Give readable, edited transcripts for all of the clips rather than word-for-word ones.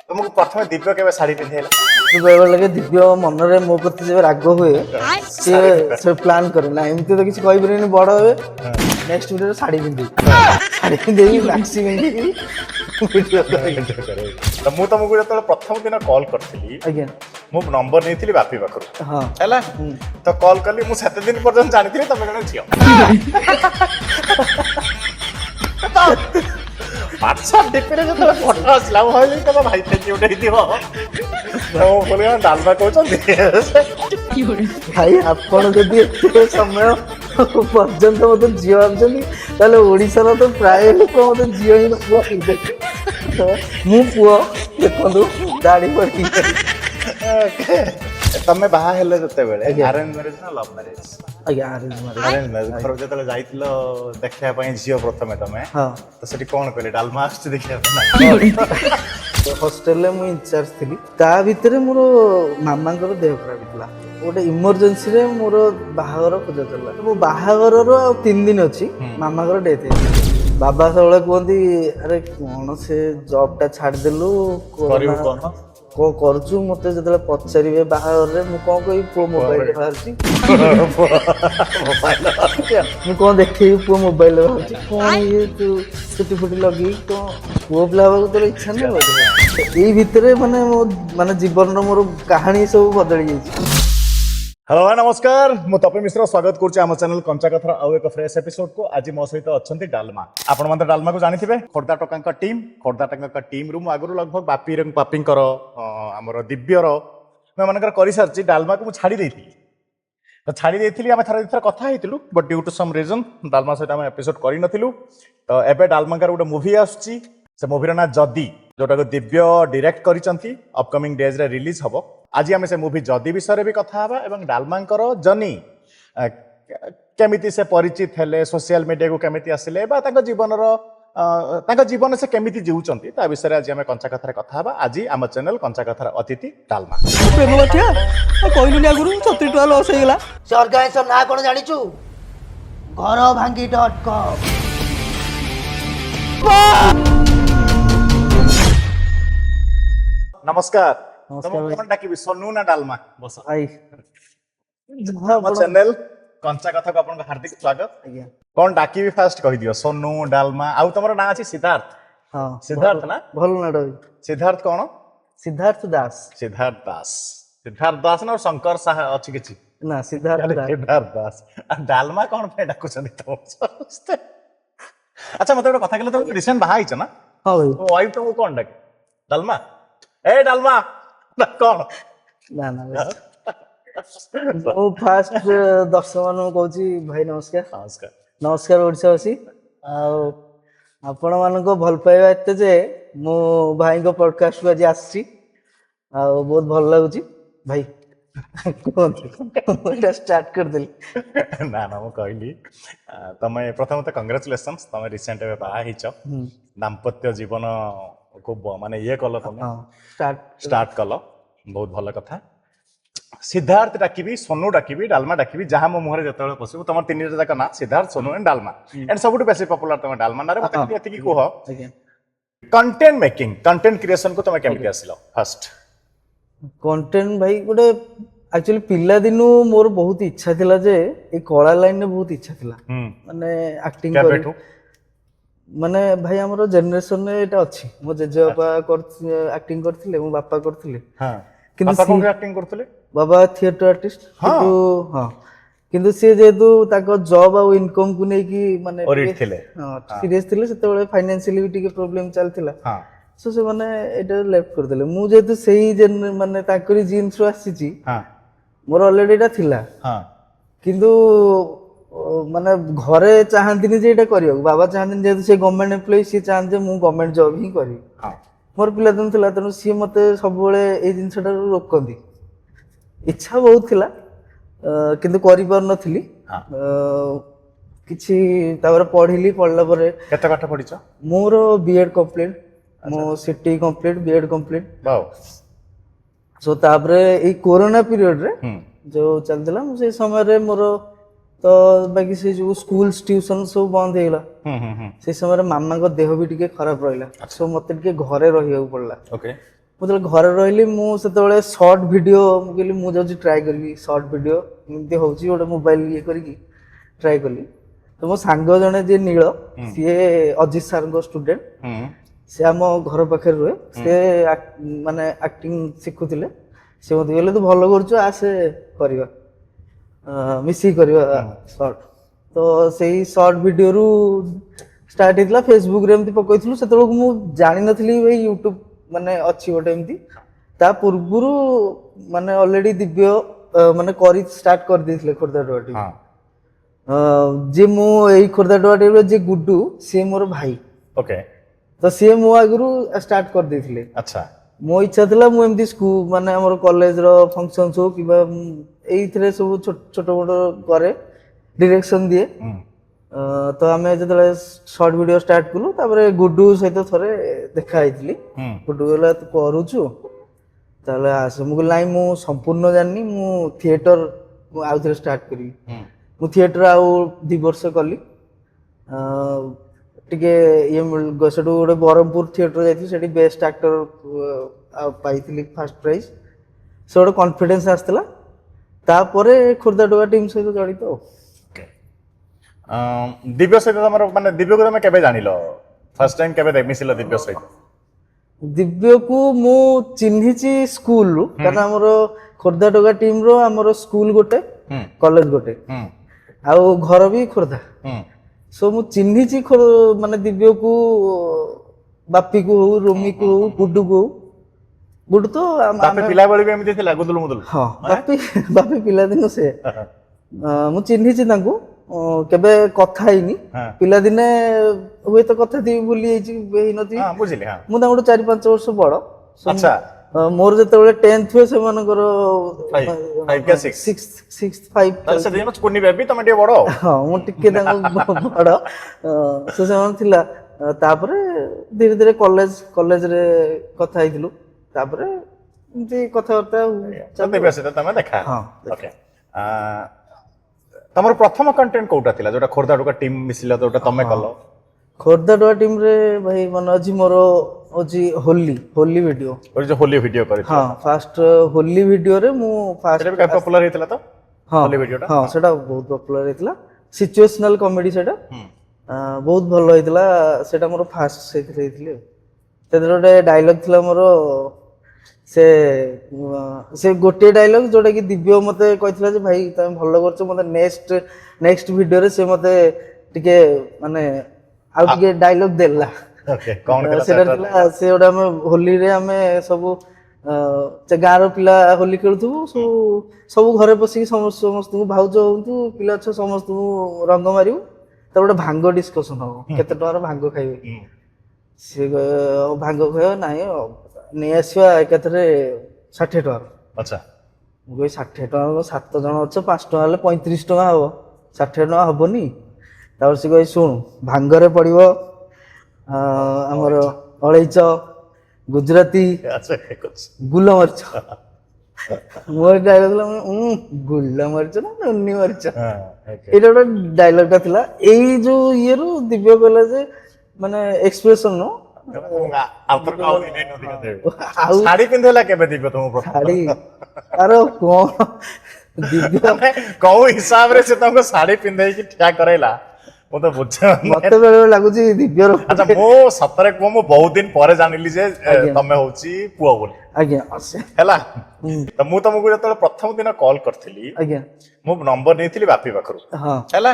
तुमको प्रथम दिव्य केबे साड़ी पिंधेला ବେଳେ ଲାଗେ ଦିବ୍ୟ ମନରେ ମୋ ପ୍ରତି ଯେବେ ରାଗ ହୁଏ ସିଏ ପ୍ଲାନ୍ କରେ ନା ଏମିତି ତ କିଛି କହିପାରିବେନି ବଡ ହେବେ ନେକ୍ସଟ ଭିଡିଓରେ ଶାଢୀ ପିନ୍ଧିବି ଶାଢୀ ପିନ୍ଧିବି ମ୍ୟାକ୍ସି ପିନ୍ଧିବି ଭିଡିଓ କରିବି। तो मु तुमको जेतले प्रथम दिन कॉल करथिली ଆଜ୍ଞା मु नंबर नेइथिली बापी पाखरु ହଁ हैला तो कॉल करली मु 7 दिन पर्यंत जानिथिली तमे जने झियो व्हाट्सएप डिपे जेतले फोटो आसला हो हइली तब भाई थैंक यू उठेई दियो तो बोले डालमा कहउछन ଭାଇ ଆପଣ ଯଦି ଏତେ ସମୟ ପର୍ଯ୍ୟନ୍ତ ମତେ ଝିଅ ଭାବୁଛନ୍ତି ତାହେଲେ ଓଡ଼ିଶାର ତ ପ୍ରାୟ ଲୋକ ମତେ ଝିଅ ହିଁ ପୁଅ ମୁଁ ପୁଅ ଦେଖନ୍ତୁ ଦାଢ଼ି ପଡି तमे बाहा हेले जते बेले अरेंज मैरिज ना लव मैरिज ଆଜ୍ଞା ଆରେଞ୍ଜ ମ୍ୟାରେଜ अरेंज मैरिज घर जेतले जाइतलो देखिया पई झियो प्रथमे तमे ହଁ तो सेठी कोन कहले डालमा आछी देखिया पई ହଷ୍ଟେଲରେ ମୁଁ ଇନଚାର୍ଜ ଥିଲି ତା ଭିତରେ ମୋର ମାମାଙ୍କର ଦେହ ଖରାପ ଥିଲା ଗୋଟେ ଇମର୍ଜେନ୍ସିରେ ମୋର ବାହାଘର ଖୋଜା ଚାଲିଲା ମୋ ବାହାଘରର ଆଉ 3 ଦିନ ଅଛି ମାମାଙ୍କର ଡେଥ୍ ହେଇଥିଲା ବାବା ସବୁବେଳେ କୁହନ୍ତି ଆରେ କଣ ସେ ଜବଟା ଛାଡ଼ିଦେଲୁ କରିବୁ कोन କଣ କରୁଛୁ ମତେ ଯେତେବେଳେ ପଚାରିବେ ବାହାଘରରେ ମୁଁ କଣ କହିବି ପୁଅ ମୋବାଇଲରେ ବାହାରୁଛି ମୁଁ କଣ ଦେଖେଇବି ପୁଅ ମୋବାଇଲରେ ବାହାରୁଛି କଣ ଇଏ ତୁ ଚୁଟି ଫୁଟି ଲଗେଇକି କଣ ପୁଅ ପିଲା ହବାକୁ ତୋର ଇଚ୍ଛା ନାହିଁ ବୋଧେ ଏଇ ଭିତରେ ମାନେ ମୋ ମାନେ ଜୀବନର ମୋର କାହାଣୀ ସବୁ ବଦଳି ଯାଇଛି। हेलो नमस्कार मु तपी मिश्र स्वागत करुच्ची आम चैनल कंचा कथर आउ एक फ्रेश एपिसोड को आज मो सहित अच्छा डालमा आपण मैंने डालमा को जानी खोर्धा टोका टीम रु आगु लगभग बापी आमर दिव्यर मैं कर सारी डालमा को छाड़ी देती तो छाड़ी देती आम थर थर कथा होइतिलु but due to some reason dalma सहित आम एपिसोड करूँ तो एबे डालमा गोटे मुवी आसुची से मुवीर ना जदी जोटा को दिव्य डायरेक्ट करिसंती अपकमिंग डेज रे रिलीज हबो आज आम से मुवी जदी विषय भी कथा हबा एवं डालमांकर जर्नी केमिति से परिचित हेले सोशल मीडिया को केमिति आसिले बा तांको जीवनर तांको जीवन से केमिति जीउचंती ता विषय आज आम कंचा कथार कथा हबा आज आम चैनल कंचा कथार अतिथि डालमा ପ୍ରେମ ବାଠିଆ କହିଲୁନି ଆଗରୁ 70 ଟଙ୍କା ଲସ୍ ହେଇଗଲା ସେ ଅର୍ଗାନାଇଜେସନ ନା କଣ ଜାଣିଛୁ ଘର ଭାଙ୍ଗି.com नमस्कार नमस्कार तुम भाई। कोन डाकिबी सोनू ना डालमा बस ଭାଇ आम चैनल कंचा कथा को आपन हार्दिक स्वागत ଆଜ୍ଞା कोन डाकिबी फास्ट कहि दियो सोनू डालमा आउ तमरो ना अछि सिद्धार्थ ହଁ सिद्धार्थ ना ଭଲ ନାଟ सिद्धार्थ कोन ସିଦ୍ଧାର୍ଥ ଦାସ सिद्धार्थ दास ना और शंकर साहा अछि किछि ନା ସିଦ୍ଧାର୍ଥ ଦାସ सिद्धार्थ दास आ डालमा कोन पे डाकुछन तो अच्छा मतलब एक कथा कहले तो रिसेंट बाहा आइछ ना ହଁ ଭାଇ तो वाइफ तो कोन डाक डालमा ए डालमा ना कोन ନା ନା ଭାଇ ମୁଁ ଫାଷ୍ଟ ଦର୍ଶକ ମାନଙ୍କୁ କହୁଛି ଭାଇ ନମସ୍କାର नमस्कार ନମସ୍କାର ଓଡ଼ିଶାବାସୀ ଆଉ ଆପଣମାନଙ୍କ ଭଲ ପାଇବା ଏତେ ଯେ ମୁଁ ଭାଇଙ୍କ ପଡକାଷ୍ଟକୁ ଆଜି ଆସିଛି ଆଉ ବହୁତ ଭଲ ଲାଗୁଛି ଭାଇ କୁହନ୍ତୁ ମୁଁ ଏଇଟା ଷ୍ଟାର୍ଟ କରିଦେଲି ना ना मु कहली तमे प्रथमतः कांग्रेचुलेशंस तमे रिसेंट एबे बाहा हिच दाम्पत्य जीवन को माने ये कल तमे ହଁ ଷ୍ଟାର୍ଟ स्टार्ट कल बहुत भल कथा सिद्धार्थ डाकिबी सोनू डाकिबी डालमा डाकिबी जहां मो मुहरे जतले पसिबो तमर तीन जाक ना सिद्धार्थ सोनू एंड डालमा एंड सबुठ बेसी पॉपुलर तमे डालमा ना रे हाँ। मते एति की कह ଆଜ୍ଞା कंटेंट मेकिंग कंटेंट क्रिएशन को तमे केमिति आसिलो फर्स्ट କଣ୍ଟେଣ୍ଟ ଭାଇ ଗୋଟେ ଆକ୍ଚୁଆଲି ପିଲାଦିନୁ ମୋର ବହୁତ ଇଚ୍ଛା ଥିଲା ଯେ ଏଇ କଳା ଲାଇନରେ ବହୁତ ଇଚ୍ଛା ଥିଲା ମାନେ ଆକ୍ଟିଂ କରି केबेठୁ ମାନେ ଭାଇ ଆମର ଜେନେରେସନରେ ଏଇଟା ଅଛି ମୋ ଜେଜେବାପା ଆକ୍ଟିଂ କରିଥିଲେ ମୋ ବାପା କରିଥିଲେ हां କିନ୍ତୁ बापा कोन एक्टिंग करथले ବାବା ଥିଏଟର ଆର୍ଟିଷ୍ଟ ହଁ। କିନ୍ତୁ ହଁ କିନ୍ତୁ ସିଏ ଯେହେତୁ ତାଙ୍କ ଜବ୍ ଆଉ ଇନକମ୍ କୁ ନେଇକି ମାନେ ओरिट थिले ସିରିୟସ୍ ଥିଲେ ସେତେବେଳେ ଫାଇନାନ୍ସିଆଲି ବି ଟିକେ ପ୍ରୋବ୍ଲେମ ଚାଲିଥିଲା हां ସो ସେମାନେ ଏଇଟା ଲେଫ୍ଟ କରିଦେଲେ ମୁଁ ଯେହେତୁ ସେଇ ମାନେ ତାଙ୍କରି ଜିନ୍ସରୁ ଆସିଛି हां ମୋର ଅଲରେଡି ଏଇଟା ଥିଲା हां କିନ୍ତୁ ମାନେ ଘରେ ଚାହାନ୍ତିନି ଯେ ଏଇଟା କରିବାକୁ ବାବା ଚାହାନ୍ତିନି ଯେହେତୁ ସେ ଗଭର୍ଣ୍ଣମେଣ୍ଟ ଏମ୍ପ୍ଲୟି ସିଏ ଚାହାନ୍ତି ଯେ ମୁଁ ଗଭର୍ଣ୍ଣମେଣ୍ଟ ଜବ୍ ହିଁ କରିବି हां ମୋର ପିଲାଦିନ ଥିଲା ତେଣୁ ସିଏ ମତେ ସବୁବେଳେ ଏଇ ଜିନିଷଟାରୁ ରୋକନ୍ତି ଇଚ୍ଛା ବହୁତ ଥିଲା କିନ୍ତୁ କରିପାରୁନଥିଲି हां କିଛି ତାପରେ ପଢିଲା ପରେ केते पाठ पढिଛ ମୋର ବିଏଡ୍ କମ୍ପ୍ଲିଟ୍ ମୋ CT complete BEd complete wow so ତାପରେ ଏଇ କୋରୋନା ପିରିୟଡରେ ଯୋଉ ଚାଲିଥିଲା ମୁଁ ସେଇ ସମୟରେ ମୋର ତ ବାକି ସେ ଯୋଉ ସ୍କୁଲ ଟ୍ୟୁସନ ସବୁ ବନ୍ଦ ହେଇଗଲା ସେ ସମୟରେ ମାମାଙ୍କ ଦେହ ବି ଟିକେ ଖରାପ ରହିଲା ସୋ ମତେ ଟିକେ ଘରେ ରହିବାକୁ ପଡିଲା ओके ମୁଁ ଯେତେବେଳେ ଘରେ ରହିଲି ମୁଁ ସେତେବେଳେ ସର୍ଟ ଭିଡ଼ିଓ ମୁଁ କହିଲି ମୁଁ ଯାଉଛି ଟ୍ରାଏ କରିବି ସର୍ଟ ଭିଡ଼ିଓ ଏମିତି ହେଉଛି ଗୋଟେ ମୋବାଇଲ ଇଏ କରିକି ଟ୍ରାଏ କଲି। ତ ମୋ ସାଙ୍ଗ ଜଣେ ଯିଏ ନୀଳ ସିଏ ଅଜିତ ସାର୍ଙ୍କ ଷ୍ଟୁଡେଣ୍ଟ, ସେ ଆମ ଘର ପାଖରେ ରୁହେ, ସେ ମାନେ ଆକ୍ଟିଂ ଶିଖୁଥିଲେ। ସେ ମୋତେ କହିଲେ ତୁ ଭଲ କରୁଛୁ ଆସେ କରିବା, ମିଶିକି କରିବା ସର୍ଟ। ତ ସେଇ ସର୍ଟ ଭିଡ଼ିଓରୁ ଷ୍ଟାର୍ଟ ହେଇଥିଲା। ଫେସବୁକରେ ଏମିତି ପକେଇଥିଲୁ, ସେତେବେଳକୁ ମୁଁ ଜାଣିନଥିଲି ଭାଇ ୟୁଟ୍ୟୁବ ମାନେ ଅଛି ଗୋଟେ ଏମିତି। ତା ପୂର୍ବରୁ ମାନେ ଅଲରେଡି ଦିବ୍ୟ ମାନେ କରି ଷ୍ଟାର୍ଟ କରିଦେଇଥିଲେ ଖୋର୍ଦ୍ଧା ଡୁଆ ଟିଭି। ଯିଏ ମୁଁ ଏଇ ଖୋର୍ଦ୍ଧା ଡୁଆ ଟିଭିର ଯିଏ ଗୁଡୁ ସିଏ ମୋର ଭାଇ। ଓକେ। ତ ସିଏ ମୋ ଆଗରୁ ଷ୍ଟାର୍ଟ କରିଦେଇଥିଲେ। ଆଚ୍ଛା। ମୋ ଇଚ୍ଛା ଥିଲା ମୁଁ ଏମିତି ସ୍କୁଲ ମାନେ ଆମର କଲେଜର ଫଙ୍କସନ୍ସ ହଉ କିମ୍ବା ଏଇଥିରେ ସବୁ ଛୋଟ ମୋଟ କରେ, ଡିରେକ୍ସନ ଦିଏ। ତ ଆମେ ଯେତେବେଳେ ସର୍ଟ ଭିଡ଼ିଓ ଷ୍ଟାର୍ଟ କଲୁ, ତାପରେ ଗୁଡୁ ସହିତ ଥରେ ଦେଖା ହେଇଥିଲି। ଗୁଡୁ କହିଲା ତୁ କରୁଛୁ ତାହେଲେ ଆସେ। ମୁଁ କହିଲି ନାଇଁ ମୁଁ ସମ୍ପୂର୍ଣ୍ଣ ଜାଣିନି, ମୁଁ ଥିଏଟର ଆଉଥରେ ଷ୍ଟାର୍ଟ କରିବି। ମୁଁ ଥିଏଟର ଆଉ 2 ବର୍ଷ କଲି। ଟିକେ ଇଏ ସେଠୁ ଗୋଟେ ବ୍ରହ୍ମପୁର ଥିଏଟର ଯାଇଥିଲି, ସେଠି ବେଷ୍ଟ ଆକ୍ଟର ପାଇଥିଲି ଫାର୍ଷ୍ଟ ପ୍ରାଇଜ୍। ସେ ଗୋଟେ କନଫିଡେନ୍ସ ଆସିଥିଲା। ତାପରେ ଖୋର୍ଦ୍ଧା ଡୁଆ ଟିମ୍ ସହିତ ଜଡ଼ିତ ଆଉ। ଦିବ୍ୟ ସହିତ ତମର ମାନେ ଦିବ୍ୟକୁ ତମେ କେବେ ଜାଣିଲ? ଫାର୍ଷ୍ଟ ଟାଇମ୍ କେବେ ମିଶିଲ ଦିବ୍ୟ ସହିତ? ଦିବ୍ୟକୁ ମୁଁ ଚିହ୍ନିଛି ସ୍କୁଲରୁ, କାରଣ ଆମର ଖୋର୍ଦ୍ଧା ଡଗା ଟିମ୍ର ଆମର ସ୍କୁଲ ଗୋଟେ, କଲେଜ ଗୋଟେ, ଆଉ ଘର ବି ଖୋର୍ଦ୍ଧା। ସୋ ମୁଁ ଚିହ୍ନିଛି ମାନେ ଦିବ୍ୟକୁ, ବାପିକୁ ହଉ, ରୋମିକୁ ହଉ, ଗୁଡୁକୁ ହଉ। ଗୁଡୁ ତ ବାପି ପିଲାବେଳେ ବି ଏମିତି ଥିଲା ଗୁଦୁଲ ମୁଦୁଲ? ହଁ, ବାପି ପିଲାଦିନୁ ସେ। ମୁଁ ଚିହ୍ନିଛି ତାଙ୍କୁ, କେବେ କଥା ହେଇନି। ପିଲାଦିନେ ହୁଏତ କଥା ଥିବି, ଭୁଲି ଯାଇଛି, ହେଇନଥିବି। ବୁଝିଲି। ମୁଁ ତାଙ୍କଠୁ 4-5 ବର୍ଷ ବଡ଼। ଆଚ୍ଛା। ମୋର ଯେତେବେଳେ 10th ହୁଏ ସେମାନଙ୍କର 6th 5 ତମେ ଟିକେ ବଡ। ହଁ, ମୁଁ ଟିକେ ତାଙ୍କ ବଡ଼। ସେମାନେ ଥିଲା। ତାପରେ ଧୀରେ ଧୀରେ କଲେଜରେ କଥା ହେଇଥିଲୁ। ତାପରେ ଏମିତି କଥାବାର୍ତ୍ତା ଦିବ୍ୟ ସହିତ ତମେ ଦେଖା? ହଁ। ଓକେ। ତମର ପ୍ରଥମ କଣ୍ଟେଣ୍ଟ କୋଉଟା ଥିଲା ଯୋଉଟା ଖୋର୍ଦ୍ଧା ଡୁଆ ଟିମ୍ ମିଶିଲା ଯୋଉଟା ତମେ କଲ? ଖୋର୍ଦ୍ଧା ଡୁଆ ଟିମ୍ରେ ଭାଇ ମନେ ଅଛି ମୋର ହଉଛି ହୋଲି ଭିଡ଼ିଓ। ହୋଲି ଭିଡ଼ିଓ କରିଥିଲ? ହଁ, ଫାଷ୍ଟ ହୋଲି ଭିଡ଼ିଓରେ ମୁଁ ସେଟା ବି ପପୁଲାର ହେଇଥିଲା ତ? ହୋଲି ଭିଡ଼ିଓଟା? ହଁ, ସେଟା ବହୁତ ପପୁଲାର ହେଇଥିଲା। ସିଚୁଏସନାଲ କମେଡି ସେଟା ବହୁତ ଭଲ ହେଇଥିଲା। ସେଟା ମୋର ଫାଷ୍ଟ ସେଇଥିରେ ହେଇଥିଲି। ସେଥିରେ ଗୋଟେ ଡାଇଲଗ ଥିଲା ମୋର, ସେ ଗୋଟିଏ ଡାଇଲଗ ଯୋଉଟା କି ଦିବ୍ୟ ମତେ କହିଥିଲା ଯେ ଭାଇ ତମେ ଭଲ କରୁଛ, ମତେ ନେକ୍ସଟ ଭିଡ଼ିଓରେ ସେ ମତେ ଟିକେ ମାନେ ଆଉ ଟିକେ ଡାଇଲଗ ଦେଲା। ସେଟା ଥିଲା, ସେ ଗୋଟେ ଆମେ ହୋଲିରେ ଆମେ ସବୁ ସେ ଗାଁର ପିଲା ହୋଲି ଖେଳୁଥିବୁ, ସବୁ ଘରେ ପଶିକି ସମସ୍ତଙ୍କୁ ଭାଉଜ ହୁଅନ୍ତୁ ପିଲା ଛୁଆ ସମସ୍ତଙ୍କୁ ରଙ୍ଗ ମାରିବୁ। ତାପରେ ଗୋଟେ ଭାଙ୍ଗ ଡିସ୍କସନ ହବ, କେତେ ଟଙ୍କାର ଭାଙ୍ଗ ଖାଇବେ। ସିଏ ଭାଙ୍ଗ ଖାଇବ ନାହିଁ, ନେଇ ଆସିବା ଏକାଥରେ 60 ଟଙ୍କାର। ଆଚ୍ଛା। ମୁଁ କହିବି 60 ଟଙ୍କା, 7 ଜଣ ଅଛ, 5 ଟଙ୍କା ହେଲେ 35 ଟଙ୍କା ହବ, 60 ଟଙ୍କା ହବନି। ତାପରେ ସେ କହି ଶୁଣୁ, ଭାଙ୍ଗରେ ପଡିବ ଆମର ଅଳେଇଚ, ଗୁଜୁରାତି, ଗୁଲମରିଚ। ମୋର ଡାଇଲଗ ଥିଲା ଗୁଲମରିଚ ନା ନୁନି ମରିଚ। ଏଇଟା ଗୋଟେ ଡାଇଲଗ ଟା ଥିଲା। ଏଇ ଯୋଉ ଇଏରୁ ଦିବ୍ୟ କହିଲା ଯେ ମାନେ ଏକ୍ସପ୍ରେସନ ନ ଶାଢୀ ପିନ୍ଧେଇଲା କେବେ ଦିବ୍ୟ ତମକୁ? ଶାଢୀ ଆର କଣ ଦିବ୍ୟ କୋଉ ହିସାବରେ ସେ ତମକୁ ଶାଢୀ ପିନ୍ଧେଇକି ଠିଆ କରାଇଲା ମୁଁ ତ ବୁଝେ। ମତେ ବେଳେ ବେଳେ ଲାଗୁଛି ଦିବ୍ୟର। ଆଚ୍ଛା, ମୁଁ ସତରେ କୁହ, ମୁଁ ବହୁତ ଦିନ ପରେ ଜାଣିଲି ଯେ ତମେ ହଉଛି ପୁଅ ବୋଲି। ଆଜ୍ଞା। ହେଲା, ତ ମୁଁ ତମକୁ ଯେତେବେଳେ ପ୍ରଥମ ଦିନ କଲ୍ କରିଥିଲି, ଆଜ୍ଞା, ମୁଁ ନମ୍ବର ନେଇଥିଲି ବାପି ପାଖରୁ। ହଁ, ହେଲା,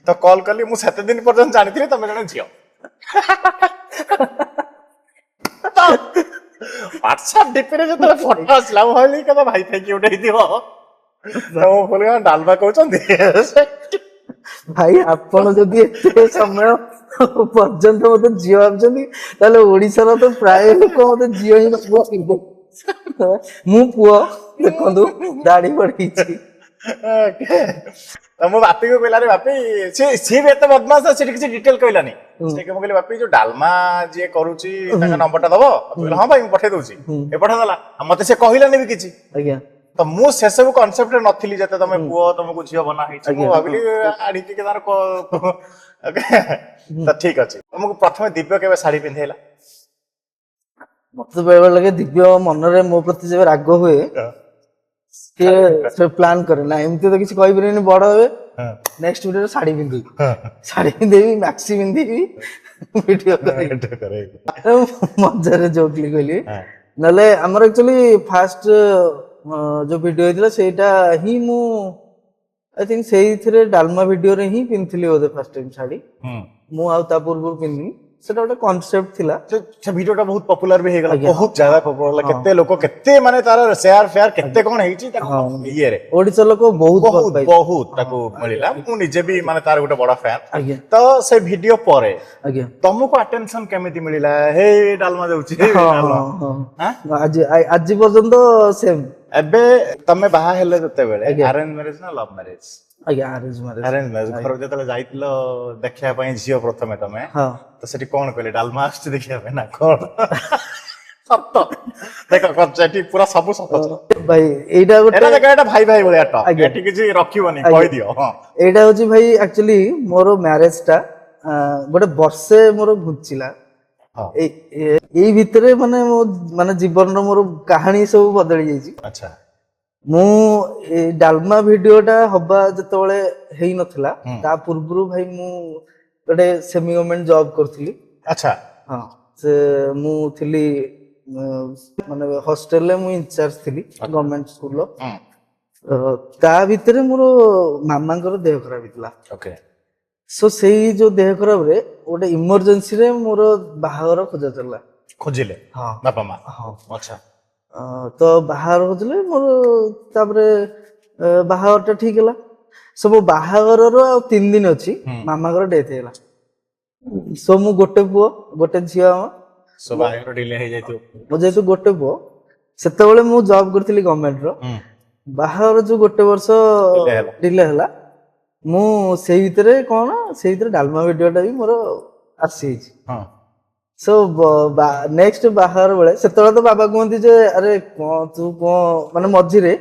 ତ କଲ୍ କଲି, ମୁଁ ସେତେ ଦିନ ପର୍ଯ୍ୟନ୍ତ ଜାଣିଥିଲି ତମେ ଜଣେ ଝିଅ। ହ୍ୱାଟ୍ସଆପ ଡିପିରେ ଯେତେବେଳେ ଫଟୋ ଆସିଲା, ମୁଁ ଭାବିଲି କେତେ ଭାଇ ଫାଇ କିଏ ଗୋଟେ ହେଇଥିବ। ମୁଁ କହିଲି ଡାଲମା କହୁଛନ୍ତି। ଭାଇ ଆପଣ ଯଦି ଏତେ ସମୟ ପର୍ଯ୍ୟନ୍ତ ମତେ ଝିଅ ଭାବୁଛନ୍ତି, ତାହେଲେ ଓଡିଶାର ତ ପ୍ରାୟ ଲୋକ ମତେ ଝିଅ ହିଁ ଭାବୁଥିବେ। ମୁଁ ପୁଅ, ଦେଖନ୍ତୁ ଦାଢି ବଢିଛି। ମୁଁ ବାପିକୁ କହିଲାରେ ବାପି, ସିଏ ବି ଏତେ ବଦମାସ, ସେଠି କିଛି ଡିଟେଲ କହିଲାନି। ସେ ମୁଁ କହିଲି ବାପି ଯୋଉ ଡାଲମା ଯିଏ କରୁଛି ତାଙ୍କ ନମ୍ବରଟା ଦବ? ହଁ ଭାଇ ମୁଁ ପଠେଇ ଦଉଛି। ଏ ପଠେଇ ଦେଲା। ମତେ ସେ କହିଲାନି ବି କିଛି। ଆଜ୍ଞା। ତ ମୁଁ ସେସବୁ କନସେପ୍ଟରେ ନଥିଲି, ଯେତେ ତମେ ପୁଅ ତମକୁ ଝିଅ ବନା ହେଇଛି। ମୁଁ ଭାବିଲି ଆଣିକି ତାର ତ ଠିକ ଅଛି। ତମକୁ ପ୍ରଥମେ ଦିବ୍ୟ କେବେ ଶାଢୀ ପିନ୍ଧେଇଲା? ମତେ ବେଳେ ବେଳେ ଲାଗେ ଦିବ୍ୟ ମନରେ ମୋ ପ୍ରତି ଯେବେ ରାଗ ହୁଏ ସିଏ ପ୍ଲାନ୍ କରେ ନା ଏମିତି ତ କିଛି କହିପାରିବେନି, ବଡ ହେବେ ନେକ୍ସଟ ଭିଡିଓରେ ଶାଢୀ ପିନ୍ଧିବି, ଶାଢୀ ପିନ୍ଧିବି, ମାକ୍ସି ପିନ୍ଧିବି, ଭିଡିଓ ମଜାରେ ଜୋକଲି କହିଲି। ନହେଲେ ଆମର ଆକ୍ଚୁଆଲି ଫାଷ୍ଟ ଯୋଉ ଭିଡିଓ ହେଇଥିଲା ସେଇଟା ହିଁ ମୁଁ ଆଇ ଥିଙ୍କ ସେଇଥିରେ ଡାଲମା ଭିଡିଓରେ ହିଁ ପିନ୍ଧିଥିଲି ବୋଧେ ଫାଷ୍ଟ ଟାଇମ ଶାଢୀ। ମୁଁ ଆଉ ତା ପୂର୍ବରୁ ପିନ୍ଧିନି, ସେଟା ଗୋଟେ କନସେପ୍ଟ ଥିଲା। ସେ ଭିଡିଓଟା ବହୁତ ପପୁଲାର ବି ହେଇଗଲା, ଆଜ୍ଞା। ବହୁତ ଜାଗା ପପୁଲାର ହେଲା, କେତେ ଲୋକ କେତେ ମାନେ ତାର ସେୟାର ଫେୟାର କେତେ କଣ ହେଇଛି ତାକୁ ଇଏରେ ଓଡିଶା ଲୋକ ବହୁତ ଭଲ ବହୁତ ପାଇଲେ। ବହୁତ ତାକୁ ମିଳିଲା। ମୁଁ ନିଜେ ବି ମାନେ ତାର ଗୋଟେ ବଡ ଫ୍ୟାନ। ଆଜ୍ଞା ତ ସେ ଭିଡିଓ ପରେ ଆଜ୍ଞା ତମକୁ ଆଟେନସନ କେମିତି ମିଳିଲା? ହେ ଡାଲମା ଯାଉଛି, ହେ ହଁ ଡାଲମା। ହଁ ଆଁ? ହଁ ଆଜି ପର୍ଯ୍ୟନ୍ତ ସେମ୍। ଏବେ ତମେ ବାହା ହେଲେ ଯେତେବେଳେ ଆଜ୍ଞା। ଆରେଞ୍ଜ ମ୍ୟାରେଜ ନା ଲଭ୍ ମ୍ୟାରେଜ? ଆଜ୍ଞା ଆରେଞ୍ଜ ମ୍ୟାରେଜ। Arrange marriage. ଘରକୁ ଯେତେବେଳେ ଯାଇଥିଲ ଦେଖିବା ପାଇଁ ଝିଅ ପ୍ରଥମେ ତମେ, ହଁ ତ ସେଠି କଣ କହିଲେ? ଡାଲମା ଆସୁଛି ଦେଖିବା ପାଇଁ ନା କଣ? ସତ ଦେଖ ଏଠି ପୁରା ସବୁ ସତ। ଭାଇ ଏଇଟା ଗୋଟେ ଏଟା ଦେଖ, ଏଟା ଭାଇ ଭାଇ ଭଳିଆ ଟକ୍, ଆଜ୍ଞା। ଏଠି କିଛି ରଖିବନି, ଆଜ୍ଞା। କହିଦିଅ। ହଁ ଏଇଟା ହଉଛି ଭାଇ ଆକ୍ଚୁଆଲି ମୋର ମ୍ୟାରେଜ ଟା ଗୋଟେ ବର୍ଷେ ମୋର ଘୁଞ୍ଚିଲା। ହଁ ଏଇ ଭିତରେ ମାନେ ମୋ ମାନେ ଜୀବନର ମୋର କାହାଣୀ ସବୁ ବଦଳି ଯାଇଛି। ଆଚ୍ଛା ମୁଁ ଏଇ ଡାଲମା ଭିଡିଓ ଟା ହବା ଯେତେବେଳେ ହେଇନଥିଲା ତା ପୂର୍ବରୁ ଭାଇ ମୁଁ ଗୋଟେ ସେମି ଗଭର୍ଣ୍ଣମେଣ୍ଟ ଜବ କରୁଥିଲି। ଆଚ୍ଛା ହଁ ସେ ମୁଁ ଥିଲି ମାନେ ହଷ୍ଟେଲରେ ମୁଁ ଇନଚାର୍ଜ ଥିଲି ଗଭର୍ଣ୍ଣମେଣ୍ଟ ସ୍କୁଲର। ତା ଭିତରେ ମୋର ମାମାଙ୍କର ଦେହ ଖରାପ ହେଇଥିଲା। ଓକେ ସୋ ସେଇ ଯୋଉ ଦେହ ଖରାପରେ ଗୋଟେ ଇମର୍ଜେନ୍ସିରେ ମୋର ବାହାଘର ଖୋଜା ଚାଲିଲା। ଖୋଜିଲେ ହଁ ବାପା ମା? ହଁ ଆଚ୍ଛା ତ ବାହାଘର ଖୋଜିଲେ ମୋର, ତାପରେ ବାହାଘରଟା ଠିକ ହେଲା। ସବୁ ବାହାଘରର ଆଉ 3 ଦିନ ଅଛି ମାମାଙ୍କର ଡେଥ୍ ହେଇଗଲା। ସୋ ମୁଁ ଗୋଟେ ପୁଅ ଗୋଟେ ଝିଅ ଆମ ସବୁ ବାହାଘର ଡିଲେ ହେଇଯାଇଥିବ। ମୁଁ ଯେହେତୁ ଗୋଟେ ପୁଅ, ସେତେବେଳେ ମୁଁ ଜବ୍ କରିଥିଲି ଗଭର୍ଣ୍ଣମେଣ୍ଟର। ବାହାଘର ଯୋଉ ଗୋଟେ ବର୍ଷ ଡିଲେ ହେଲା, ମୁଁ ସେଇ ଭିତରେ ଡାଲମା ଭିଡିଓଟା ବି ମୋର ଆସିଯାଇଛି। ହଁ ସୋ ନେକ୍ସଟ ବାହାଘର ବେଳେ ସେତେବେଳେ ତ ବାବା କୁହନ୍ତି ଯେ ଆରେ କଣ ତୁ କଣ ମାନେ ମଝିରେ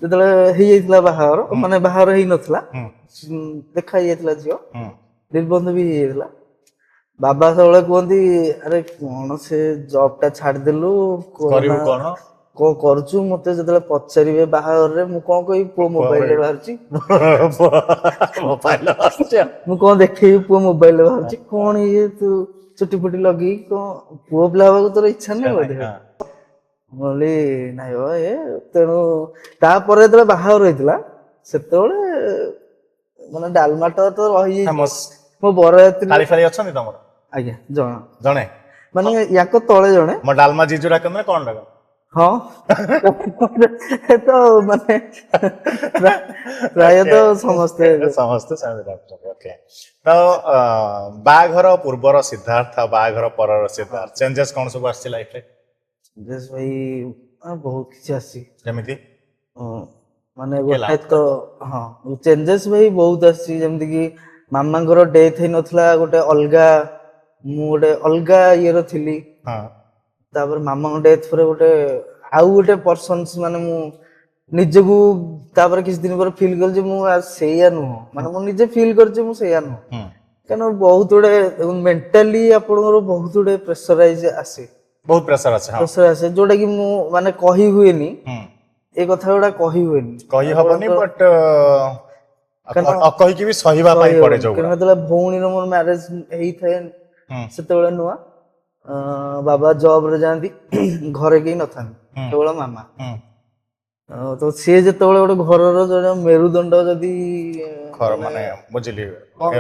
ଯେତେବେଳେ ହେଇଯାଇଥିଲା ବାହାଘର, ମାନେ ବାହାଘର ହେଇନଥିଲା, ଦେଖା ହେଇଯାଇଥିଲା ଝିଅ, ନିର୍ବନ୍ଧ ବି ହେଇଯାଇଥିଲା, ବାବା ସବୁବେଳେ କୁହନ୍ତି ଆରେ କଣ ସେ ଜବ୍ ଟା ଛାଡିଦେଲୁ, କରିବୁ କରୋନା କଣ? କଣ କରୁଛୁ? ମତେ ଯେତେବେଳେ ପଚାରିବେ ବାହାଘରରେ ମୁଁ କଣ କହିବି? ପୁଅ ମୋବାଇଲରେ ବାହାରୁଛି। ମୋବାଇଲ ମୁଁ କଣ ଦେଖେଇବି? ପୁଅ ମୋବାଇଲରେ ବାହାରୁଛି। କଣ ଇଏ ତୁ ଚୁଟି ଫୁଟି ଲଗେଇକି କଣ ପୁଅ ପିଲା ହବାକୁ ତୋର ଇଚ୍ଛା ନାହିଁ ବୋଧେ? ମୁଁ କହିଲି ନାଇଁ ବାବା ଏ ତେଣୁ ତାପରେ ଯେତେବେଳେ ବାହାଘର ହେଇଥିଲା ସେତେବେଳେ ମାନେ ଡାଲମାଟା ତ ରହିଯାଇଛି। ଫେମସ୍ ମୋ ବରଯାତ୍ରୀ ଥାଳି ଫାଳି ଅଛନ୍ତି ତମର? ଆଜ୍ଞା ଜଣ ଜଣେ ମାନେ ୟାଙ୍କ ତଳେ ଜଣେ। ମୋ ଡାଲମା ଜିଜୁ ଡାକନ୍ତି ନା କଣ ଡାକନ୍ତି? ହଁ ତ ମାନେ ପ୍ରାୟତଃ ସମସ୍ତେ ସମସ୍ତେ ସେମିତି ଡାକୁଛନ୍ତି। ଓକେ ତ ବାହାଘର ପୂର୍ବର ସିଦ୍ଧାର୍ଥ ଆଉ ବାହାଘର ପରର ସିଦ୍ଧାର୍ଥ ଚେଞ୍ଜେସ୍ କଣ ସବୁ ଆସିଛି ଲାଇଫରେ? ଭାଇ ବହୁତ କିଛି ଆସିଛି। ଯେମିତି ମାନେ ଗୋଟେ ତ ହଁ ଚେଞ୍ଜେସ୍ ଭାଇ ବହୁତ ଆସିଛି। ଯେମିତି କି ମାମାଙ୍କର ଡେଥ୍ ହେଇନଥିଲା, ଗୋଟେ ଅଲଗା ମୁଁ ଗୋଟେ ଅଲଗା ଇଏର ଥିଲି। ହଁ ତାପରେ ମାମାଙ୍କ ଡେଥ୍ ପରେ ଗୋଟେ ଆଉ ଗୋଟେ ପର୍ସନ୍ସ ମାନେ ମୁଁ ନିଜକୁ ତାପରେ କିଛି ଦିନ ପରେ ଫିଲ୍ କଲି ଯେ ମୁଁ ସେଇଆ ନୁହଁ। ମାନେ ମୁଁ ନିଜେ ଫିଲ୍ କରିଛି ମୁଁ ସେଇଆ ନୁହଁ। କାରଣ ବହୁତ ଗୁଡେ ମେଣ୍ଟାଲି ଆପଣଙ୍କର ବହୁତ ଗୁଡେ ପ୍ରେସରାଇଜ ଆସେ, ବହୁତ ପ୍ରେସର ଅଛି। ହଁ ପ୍ରେସର ଆସେ ଯୋଉଟା କି ମୁଁ ମାନେ କହି ହୁଏନି, ଏ କଥା ଗୁଡା କହି ହୁଏନି, କହି ହବନି, ବଟ୍ କାରଣ କହିକି ବି ସହିବା ପାଇଁ ପଡେ ଯୋଉଗୁଡା। ଯେତେବେଳେ ଭଉଣୀର ମୋର ମ୍ୟାରେଜ ହେଇଥାଏ ସେତେବେଳେ ନୂଆ ବାବା ଜବ ରେ ଯାଆନ୍ତି, ଘରେ କେହି ନଥାନ୍ତି, କେବଳ ମାମା। ତ ସିଏ ଯେତେବେଳେ ଗୋଟେ ଘରର ଜଣେ ମେରୁଦଣ୍ଡ ଯଦି ମାନେ ବୁଝିଲି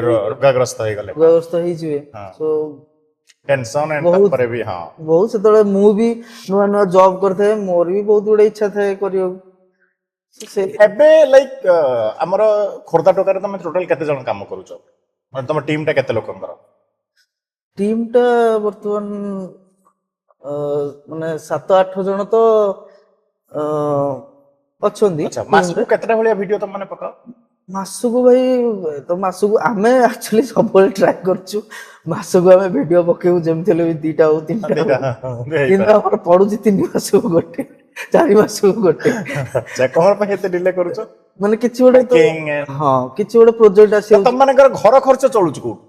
ରୋଗାଗ୍ରସ୍ତ ହେଇଗଲେ ରୋଗାଗ୍ରସ୍ତ ହେଇଯିବେ, ତ ଟେନସନ ବହୁତ ତାପରେ ବି ହଁ ବହୁତ ସେତେବେଳେ ମୁଁ ବି ନୂଆ ନୂଆ ଜବ୍ କରିଥାଏ, ମୋର ବି ବହୁତ ଗୁଡେ ଇଚ୍ଛା ଥାଏ କରିବାକୁ। ଏବେ ଲାଇକ୍ ଆମର ଖୋର୍ଦ୍ଧା ଟୋକାରେ ତମେ ଟୋଟାଲ କେତେ ଜଣ କାମ କରୁଛ? ମାନେ ତମ ଟିମ୍ ଟା କେତେ ଲୋକଙ୍କର? ଟିମ୍ ଟା ବର୍ତ୍ତମାନ ମାନେ 7-8 ଜଣ ତ ଅଛନ୍ତି ଆଚ୍ଛା ଟିମରେ। ମାସକୁ କେତେଟା ଭଳିଆ ଭିଡିଓ ତମ ମାନେ ପକାଅ? ମାସକୁ ଭାଇ ତ ମାସକୁ ଆମେ ଆକ୍ଚୁଆଲି ସବୁବେଳେ ଟ୍ରାଏ କରୁଛୁ ମାସକୁ ଆମେ ଭିଡିଓ ପକେଇବୁ ଯେମିତି ହେଲେ ବି 2ଟା ହଉ 3ଟା ହଉ, କିନ୍ତୁ ଆମର ପଡୁଛି 3 ମାସକୁ ଗୋଟେ, 4 ମାସକୁ ଗୋଟେ। କଣ ପାଇଁ ଏତେ ଡିଲେ କରୁଛ? ମାନେ କିଛି ଗୋଟେ ତ ହଁ କିଛି ଗୋଟେ ପ୍ରୋଜେକ୍ଟ ଆସିଯାଉଛି। ତମ ମାନଙ୍କର ଘର ଖର୍ଚ୍ଚ ଚଳୁଛି କୋଉଠୁ?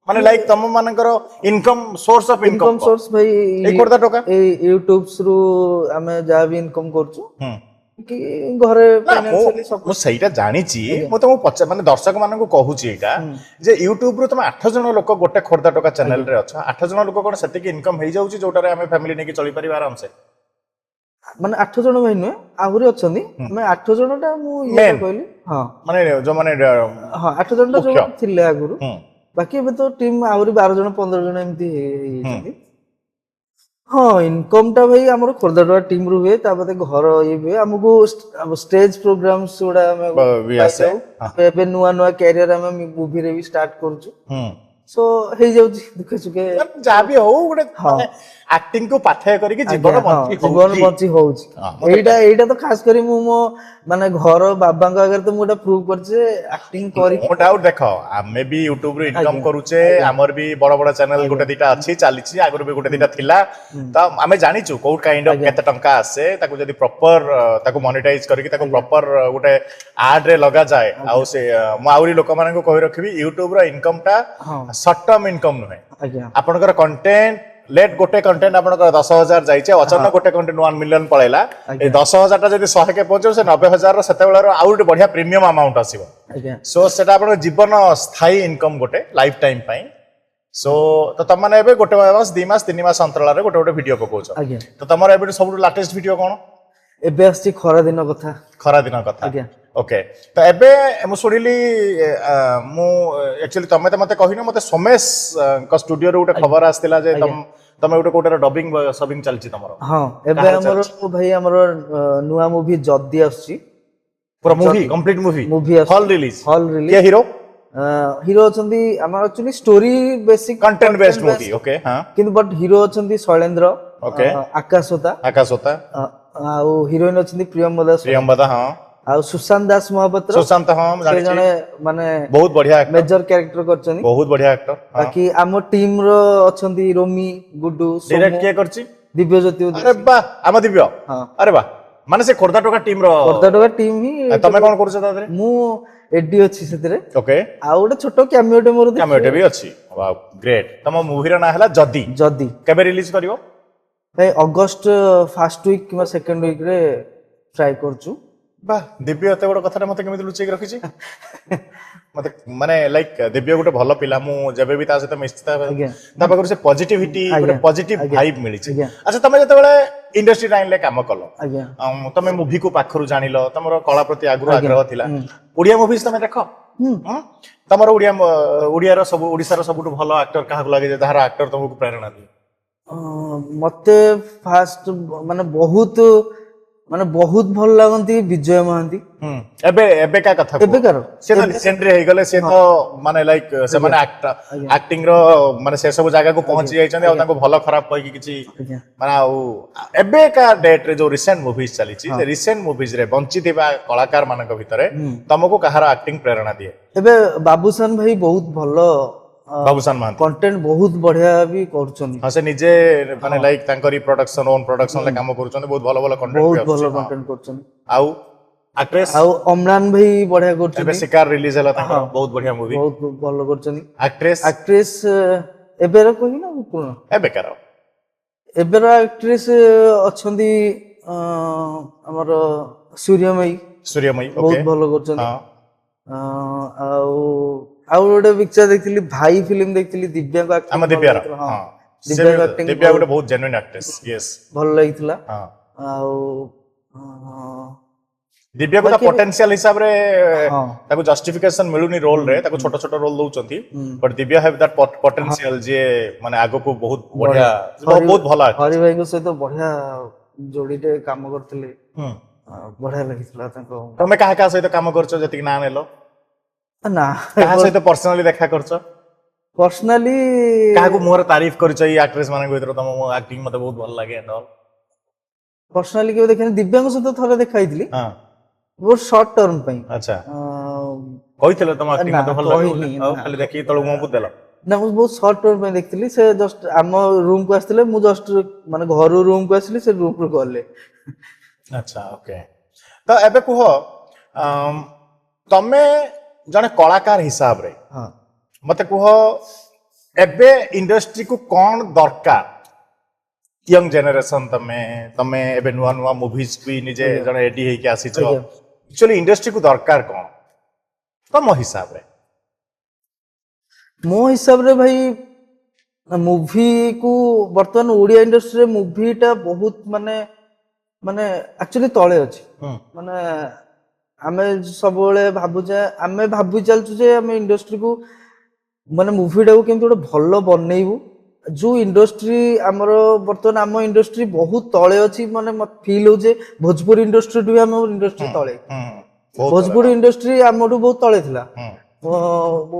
ମାନେ ଲାଇକ୍ ତମ ମାନଙ୍କର income source of income income source ଭାଇ ଏଇ ଖୋର୍ଦ୍ଧା ଟଙ୍କା ଏଇ ୟୁଟ୍ୟୁବs ରୁ ଆମେ ଯାହା ବି ଇନକମ୍ କରୁଛୁ ହୁଁ କି ଘରେ ନା ଫାଇନାନ୍ସିଆଲି ମୁଁ ସେଇଟା ଜାଣିଛି ମୁଁ ତମକୁ ମାନେ ଦର୍ଶକ ମାନଙ୍କୁ କହୁଛି ଏଇଟା ଯେ ୟୁଟ୍ୟୁବ ରୁ ତମେ 8 ଜଣ ଲୋକ ଗୋଟେ ଖୋର୍ଦ୍ଧା ଟଙ୍କା ଚ୍ୟାନେଲ ରେ ଅଛ 8 ଜଣ ଲୋକ କଣ ସେତିକି ଇନକମ୍ ହେଇଯାଉଛି ଯୋଉଟାରେ ଆମେ ଫ୍ୟାମିଲି ନେଇକି ଚଳିପାରିବା ଆରାମସେ ମାନେ 8 ଜଣ ଭାଇ ନୁହେଁ ଆହୁରି ଅଛନ୍ତି ଆମେ 8 ଜଣ ଟା ମୁଁ ଇଏଟା Main. କହିଲି ହଁ ମାନେ ଯୋଉମାନେ ହଁ 8 ଜଣ ଟା ମୁଖ୍ୟ। ଯୋଉ ଥିଲେ ଆଗରୁ ହୁଁ ବାକି ଏବେ ତ ଟିମ୍ ଆହୁରି 12 ଜଣ 15 ଜଣ ଏମିତି ହୁଁ ହେଇଯାଇଛନ୍ତି ହଁ ଇନକମ୍ ଟା ଭାଇ ଆମର ଖୋର୍ଦ୍ଧା ଟଙ୍କା ଟିମ୍ ରୁ ହୁଏ ତାପରେ ଘର ଇଏ ହୁଏ ଆମକୁ ଷ୍ଟେଜ ପ୍ରୋଗ୍ରାମ୍ସ ଗୁଡା ଆମେ ବି ଆସେ ପାଇଯାଉ ଏବେ ନୂଆ ନୂଆ କ୍ୟାରିୟର ଆମେ ମୁଭିରେ ବି ଷ୍ଟାର୍ଟ କରୁଛୁ ହୁଁ ସୋ ହେଇଯାଉଛି ଦୁଃଖେ ସୁଖେ ଯାହା ବି ହଉ ଗୋଟେ ମାନେ ଆକ୍ଟିଂ କୁ ପାଥେୟ କରିକି ଜୀବନ ଆଜ୍ଞା, ବଞ୍ଚି ଜୀବନ ହଉଛି ବଞ୍ଚି ହଉଛି ହଁ, ଏଇଟା ତ ଖାସ କରି ମୁଁ ମୋ ମାନେ ଘର ବାବାଙ୍କ ଆଗରେ ତ ମୁଁ ଏଇଟା ପ୍ରୁଭ କରିଛି ଯେ ଆକ୍ଟିଂ କରି नो डाउट देख आमे भी यूट्यूब रे इनकम आज्ञा, करूचे आज्ञा। हमर भी बड़ बड़ चैनल गोटे दिटा अछि चालिछि आगुर भी गोटे दिटा थिला त आमे जानिछु कोड काइंड ऑफ आज्ञा। केते टंका आसे ताकू जदी प्रॉपर ताकू मोनेटाइज करके ताकू आज्ञा। प्रॉपर गोटे एड रे लगा जाए आउ से मु आउरी लोक मानन को कहि रखबी यूट्यूब रो इनकम टा हाँ शॉर्ट टर्म इनकम नुहे आज्ञा आपनकर कंटेंट लेट गोटे कंटेंट आपनकर 10,000 जाइছে अचानक गोटे कंटेंट 1 मिलियन पळेला ए आज्ञा। 10,000 टा जदी 100 के पहुंचो से 90,000 रो सेते बेला रो आउट बढ़िया प्रीमियम अमाउंट आसीबो आज्ञा सो सेटा आपन जीवन स्थायी इनकम गोटे लाइफ टाइम पाई सो तो तुम माने एबे गोटे मास 2 मास 3 मास अंतराल रे गोटे गोटे वीडियो पकोछ आज्ञा तो तमर एबे सब लेटेस्ट वीडियो कोन ଏବେ ଆସିଛି ଖରା ଦିନ କଥା खरा दिन कथा आज्ञा ओके तो एबे मु सुनिली मु एक्चुअली तमे त मते कहिनो मते सोमेश का स्टूडियो रे गोटे खबर आस्तिला जे तमे गोटे कोटर डबिंग सबिंग चलची तमरो ହଁ ଏବେ କାହାର ଆମର ଭାଇ ଆମର ନୂଆ ମୁଭି ଯଦି ଆସୁଛି पूरा movie complete movie movie hall release hall के ରିଲିଜ हीरो ହିରୋ ଅଛନ୍ତି ଆମର actually story basic content based movie okay हां କିନ୍ତୁ ବଟ୍ ହିରୋ ଅଛନ୍ତି ଶୈଳେନ୍ଦ୍ର Okay. ଆକାଶୋତା आकाश होता ଆଉ ହିରୋଇନ ଅଛନ୍ତି ପ୍ରିୟମ୍ବଦା प्रियंवदा हां ଆଉ ସୁଶାନ୍ତ ଦାସ ମହାପାତ୍ର सुशांत हां ସେ जानि ଜଣେ ମାନେ बहुत बढ़िया एक्टर ମେଜର କ୍ୟାରେକ୍ଟର କରିଛନ୍ତି बहुत बढ़िया एक्टर हां ବାକି ଆମ ଟିମ ର ଅଛନ୍ତି ରୋମି ଗୁଡୁ डायरेक्ट ସୋମୁ किए करची ଦିବ୍ୟଜ୍ୟୋତି अरे वाह आम दिव्य ହଁ अरे वाह माने से खोर्धा टोका टीम रो ଖୋର୍ଦ୍ଧା ଟୋକା ଟିମ୍ ହିଁ तमे कोन करूछ तादरे ମୁଁ ଏଡି ଅଛି ସେଥିରେ ओके ଆଉ ଗୋଟେ ଛୋଟ କ୍ୟାମିଓଟେ ମୋର ଦେଖିବେ। कैमेटे भी अछि वाह ग्रेट तम मूवी रो ना हला जदी ଯଦି केबे रिलीज करिवो ଭାଇ ଅଗଷ୍ଟ ଫାର୍ଷ୍ଟ ୱିକ୍ କିମ୍ବା ସେକେଣ୍ଡ ୱିକ୍ ରେ ଟ୍ରାଏ କରୁଛୁ वाह दिव्य एते बड़ कथा मते केमिति लुचेक रखिछि मते माने लाइक दिव्य गोटे भलो पिला मु जेबे भी ता सहित मिस्ता आज्ञा। ता पाखर से पॉजिटिविटी आज्ञा। गोटे पॉजिटिव आज्ञा। वाइब मिली छी आज्ञा। अच्छा तमे जते बेले इंडस्ट्री लाइन ले काम कलो ଆଜ୍ଞା तमे मूवी को पाखरु जानिलो तमरो कला प्रति आग्रह आज्ञा। आग्रह थिला ओडिया मूवीज तमे देखो तमरो ओडिया रो सब ओडिसा रो सबुटु भलो एक्टर काहा लागे जे ताहार एक्टर तुमको प्रेरणा दिए ମତେ ଫାଷ୍ଟ ମାନେ ବହୁତ ଭଲ ଲାଗନ୍ତି ବିଜୟ ମହାନ୍ତି एबे एबे का कथा ଏବେକାର से तो रिसेंटली हे गले से तो माने लाइक से माने एक्टिंग रो माने से सब जगह को पहुंची जाई छन आ ताको भलो खराब कहि कि किछि ଆଜ୍ଞା माने आ एबे का डेट रे जो रिसेंट मूवीज चली छी से रिसेंट मूवीज रे बंची थिबा कलाकार मानक भितरे तुमको कहार एक्टिंग प्रेरणा दिए ଏବେ ବାବୁସାନ ଭାଇ ବହୁତ ଭଲ बाबूसान महांती କଣ୍ଟେଣ୍ଟ ବହୁତ ବଢିଆ ବି କରୁଛନ୍ତି हां से निजे माने लाइक तांकरी प्रोडक्शन ओन प्रोडक्शन ले काम करूछन बहुत भलो भलो कंटेंट ବହୁତ भी ଭଲ आछी କଣ୍ଟେଣ୍ଟ କରୁଛନ୍ତି आउ एक्ट्रेस ଆଉ ଅମ୍ଳାନ ଭାଇ ବଢିଆ एबे କରୁଛନ୍ତି शिकार रिलीज हला तांकर बहुत बढ़िया मूवी ବହୁତ ଭଲ କରୁଛନ୍ତି एक्ट्रेस ଆକ୍ଟ୍ରେସ ଏବେର କହିବି ନା ପୁରୁଣା एबे करो ଏବେର ଆକ୍ଟ୍ରେସ ଅଛନ୍ତି ଆମର ସୂର୍ଯ୍ୟମୟୀ सूर्यमयी ବହୁତ ओके ଭଲ କରୁଛନ୍ତି हां ଆଉ ଆଉ ଗୋଟେ ପିକ୍ଚର ଦେଖିଥିଲି ଭାଇ ଫିଲ୍ମ ଦେଖିଥିଲି ଦିବ୍ୟାଙ୍କ acting ଆମ ଭଲ ଦିବ୍ୟାର ଲାଗିଥିଲା, ହଁ। ହଁ ଦିବ୍ୟାଙ୍କ acting ଦିବ୍ୟା ଗୋଟେ ବହୁତ ଜେନ୍ୟୁଇନ୍ ଆକ୍ଟ୍ରେସ୍ ୟେସ୍ ଭଲ ଲାଗିଥିଲା ହଁ ଆଉ ଦିବ୍ୟାକୁ ତା ବାକି- ପୋଟେନସିଆଲ ହିସାବରେ ହଁ ତାକୁ ଜଷ୍ଟିଫିକେସନ ମିଳୁନି ରୋଲ ରେ ତାକୁ ଛୋଟ ଛୋଟ ରୋଲ ଦଉଛନ୍ତି but Divya have that potential ଯିଏ ମାନେ ଆଗକୁ ବହୁତ ବଢିଆ ବହୁତ ଭଲ actor। ହରି ଭାଇଙ୍କ ସହିତ ବଢିଆ ଯୋଡିଟେ କାମ କରିଥିଲେ ହୁଁ ବଢିଆ ଲାଗିଥିଲା ତାଙ୍କ ତମେ କାହା କାହା ସହିତ କାମ କରୁଛ ଯେତିକି ନାଁ ନେଲ ନା କାହା ସହିତ ପର୍ସନାଲି ଦେଖା କରୁଛ ପର୍ସନାଲି କାହାକୁ ମୁହଁରେ ତାରିଫ କରିଛ ଏଇ ଆକ୍ଟ୍ରେସ ମାନଙ୍କ ଭିତରେ ତମ ଆକ୍ଟିଂ ମତେ ବହୁତ ଭଲ ଲାଗେ and all? ପର୍ସନାଲି କେବେ ଦେଖିନି ଦିବ୍ୟାଙ୍କ ସହିତ ଥରେ ଦେଖା ହେଇଥିଲି ହଁ ବହୁତ ସର୍ଟ ଟର୍ମ ପାଇଁ ଆଚ୍ଛା କହିଥିଲ ତମ ଆକ୍ଟିଂ ନା, ମତେ ଭଲ ଲାଗେ ବୋଲି? କହିନି, ଆଉ ନା। ଖାଲି ଦେଖିକି ତଳକୁ ମୁହଁ ପୋତିଦେଲ ନା ମୁଁ ବହୁତ ସର୍ଟ ଟର୍ମ ପାଇଁ ଦେଖିଥିଲି ସେ ଜଷ୍ଟ ଆମ ରୁମ କୁ ଆସିଥିଲେ ମୁଁ ଜଷ୍ଟ ମାନେ ଘରୁ ରୁମ କୁ ଆସିଲି ସେ ରୁମ ରୁ ଗଲେ ଆଚ୍ଛା ଓକେ ତ ଏବେ କୁହ ତମେ ଜଣେ କଳାକାର ହିସାବରେ ହଁ ମତେ କୁହ एबे इंडस्ट्री को कौन दरकार यंग जनरेशन तमे तमे एबे नुआ नुआ मूवीज भी निजे जण एडी हे के आसी छ आज्ञा। एक्चुअली इंडस्ट्री को दरकार कौन तम हिसाब रे मो हिसाब रे भाई मुवी को वर्तमान ओडिया इंडस्ट्री रे मुवी टा बहुत माने माने एक्चुअली तळे अछि माने आमे सबले भाबुजे आमे भाबु चलछु जे आमे इंडस्ट्री को माने मुवी टाको केमति गोटे भल बनेइबु जो इंडस्ट्री आमर वर्तमान आम इंडस्ट्री बहुत तळे अछि माने मत फील हो जे भोजपुरी इंडस्ट्री भी आम इंडस्ट्री तळे भोजपुरी इंडस्ट्री आमठू बहुत तळे थिला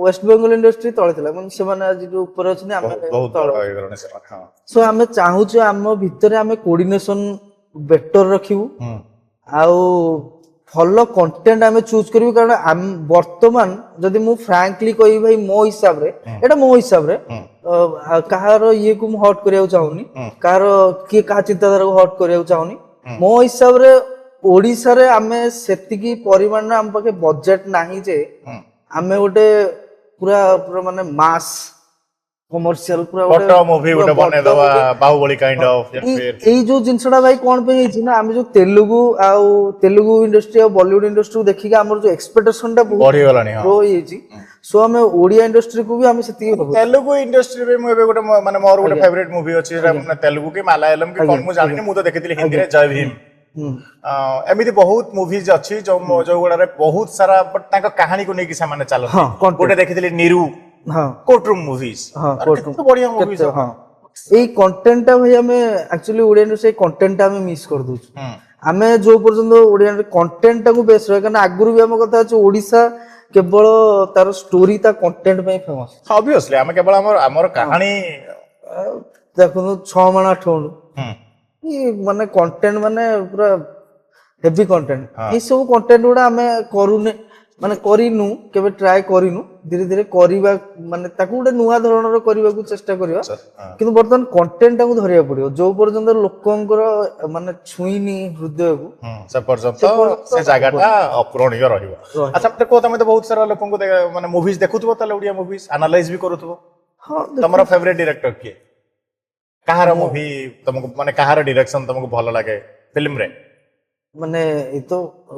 वेस्ट बेंगल इंडस्ट्री तळे थिला माने से माने आज जो ऊपर अछि आमे बहुत तळे सो आमे चाहू जे आम भितरे आमे कोऑर्डिनेशन बेटर रखिबु आउ भल कंटेंट आमे चूज करिबु कारण वर्तमान जदि मु फ्रैंकली कहि भाई मो हिसाब रे एटा मो हिसाब रे कहार ये को मु हट करिया चाहूनी कहार के कहा चिंताधारा को हट करिया चाहूनी मो हिसाब रे ओडिसा रे आमे सेतिकी परिमाण आम पाके बजेट नाही जे आमे गोटे पूरा पूरा माने मास कमर्शियल पूरा फोटो मूवी गोटे बने दवा बाहुबली काइंड ऑफ या फिर एई जो जिंसडा भाई कोन पे हेछि ना आमे जो तेलुगु इंडस्ट्री और बॉलीवुड इंडस्ट्री को देखि के हमर जो एक्सपेक्टेशन टा बहुत बढ़ी गलानी हां ग्रो हेछि सो हमें ओडिया इंडस्ट्री को भी हमें सेति भाबु तेलुगु इंडस्ट्री रे मु एबे गोटे माने मोर गोटे फेवरेट मूवी अछि रे माने तेलुगु के मलयालम के कोन मु जानि मु तो देखितली हिंदी रे जय भीम एमिति बहुत मूवीज अछि जो जो गुडा रे बहुत सारा बट ताका कहानी को नै कि सामाने चालो गोटे देखितली निरू हां कोर्टरूम मूवीज हां कोर्टरूम बढ़िया मूवीज हां एई कंटेंट टा भाई हमें एक्चुअली ओडिया इंडस्ट्री कंटेंट टा हमें मिस कर दउछ हमें जो पर्यंत ओडिया कंटेंट टा को बेस रहे कारण आगुरु भी हम कथा अछि ओडिसा केवल तार स्टोरी ता कंटेंट में फेमस ऑब्वियसली हमें केवल हमर कहानी देखो 6 माण 8 माण ये माने कंटेंट माने पूरा हेवी कंटेंट ये सब कंटेंट गुडा हमें करूने माने करिनु केबे ट्राई करिनु धीरे धीरे करिबा माने ताकू गुडे नुवा धरणर करिबा को चेष्टा करिबा किंतु वर्तमान कंटेंट टा को धरिया पड़ियो जो पर्यंत लोकंकर माने छुईनी हृदय को से पर्यंत से जगहटा अपूरणीय रहिबो अच्छा मते को तमे तो बहुत सारा लोकन को माने मूवीज देखुथबो तले ओडिया मूवीज एनालाइज भी करूथबो हां तमरो फेवरेट डायरेक्टर किए कहार मूवी तुमको माने कहार डायरेक्शन तुमको भलो लागे फिल्म रे माने ए तो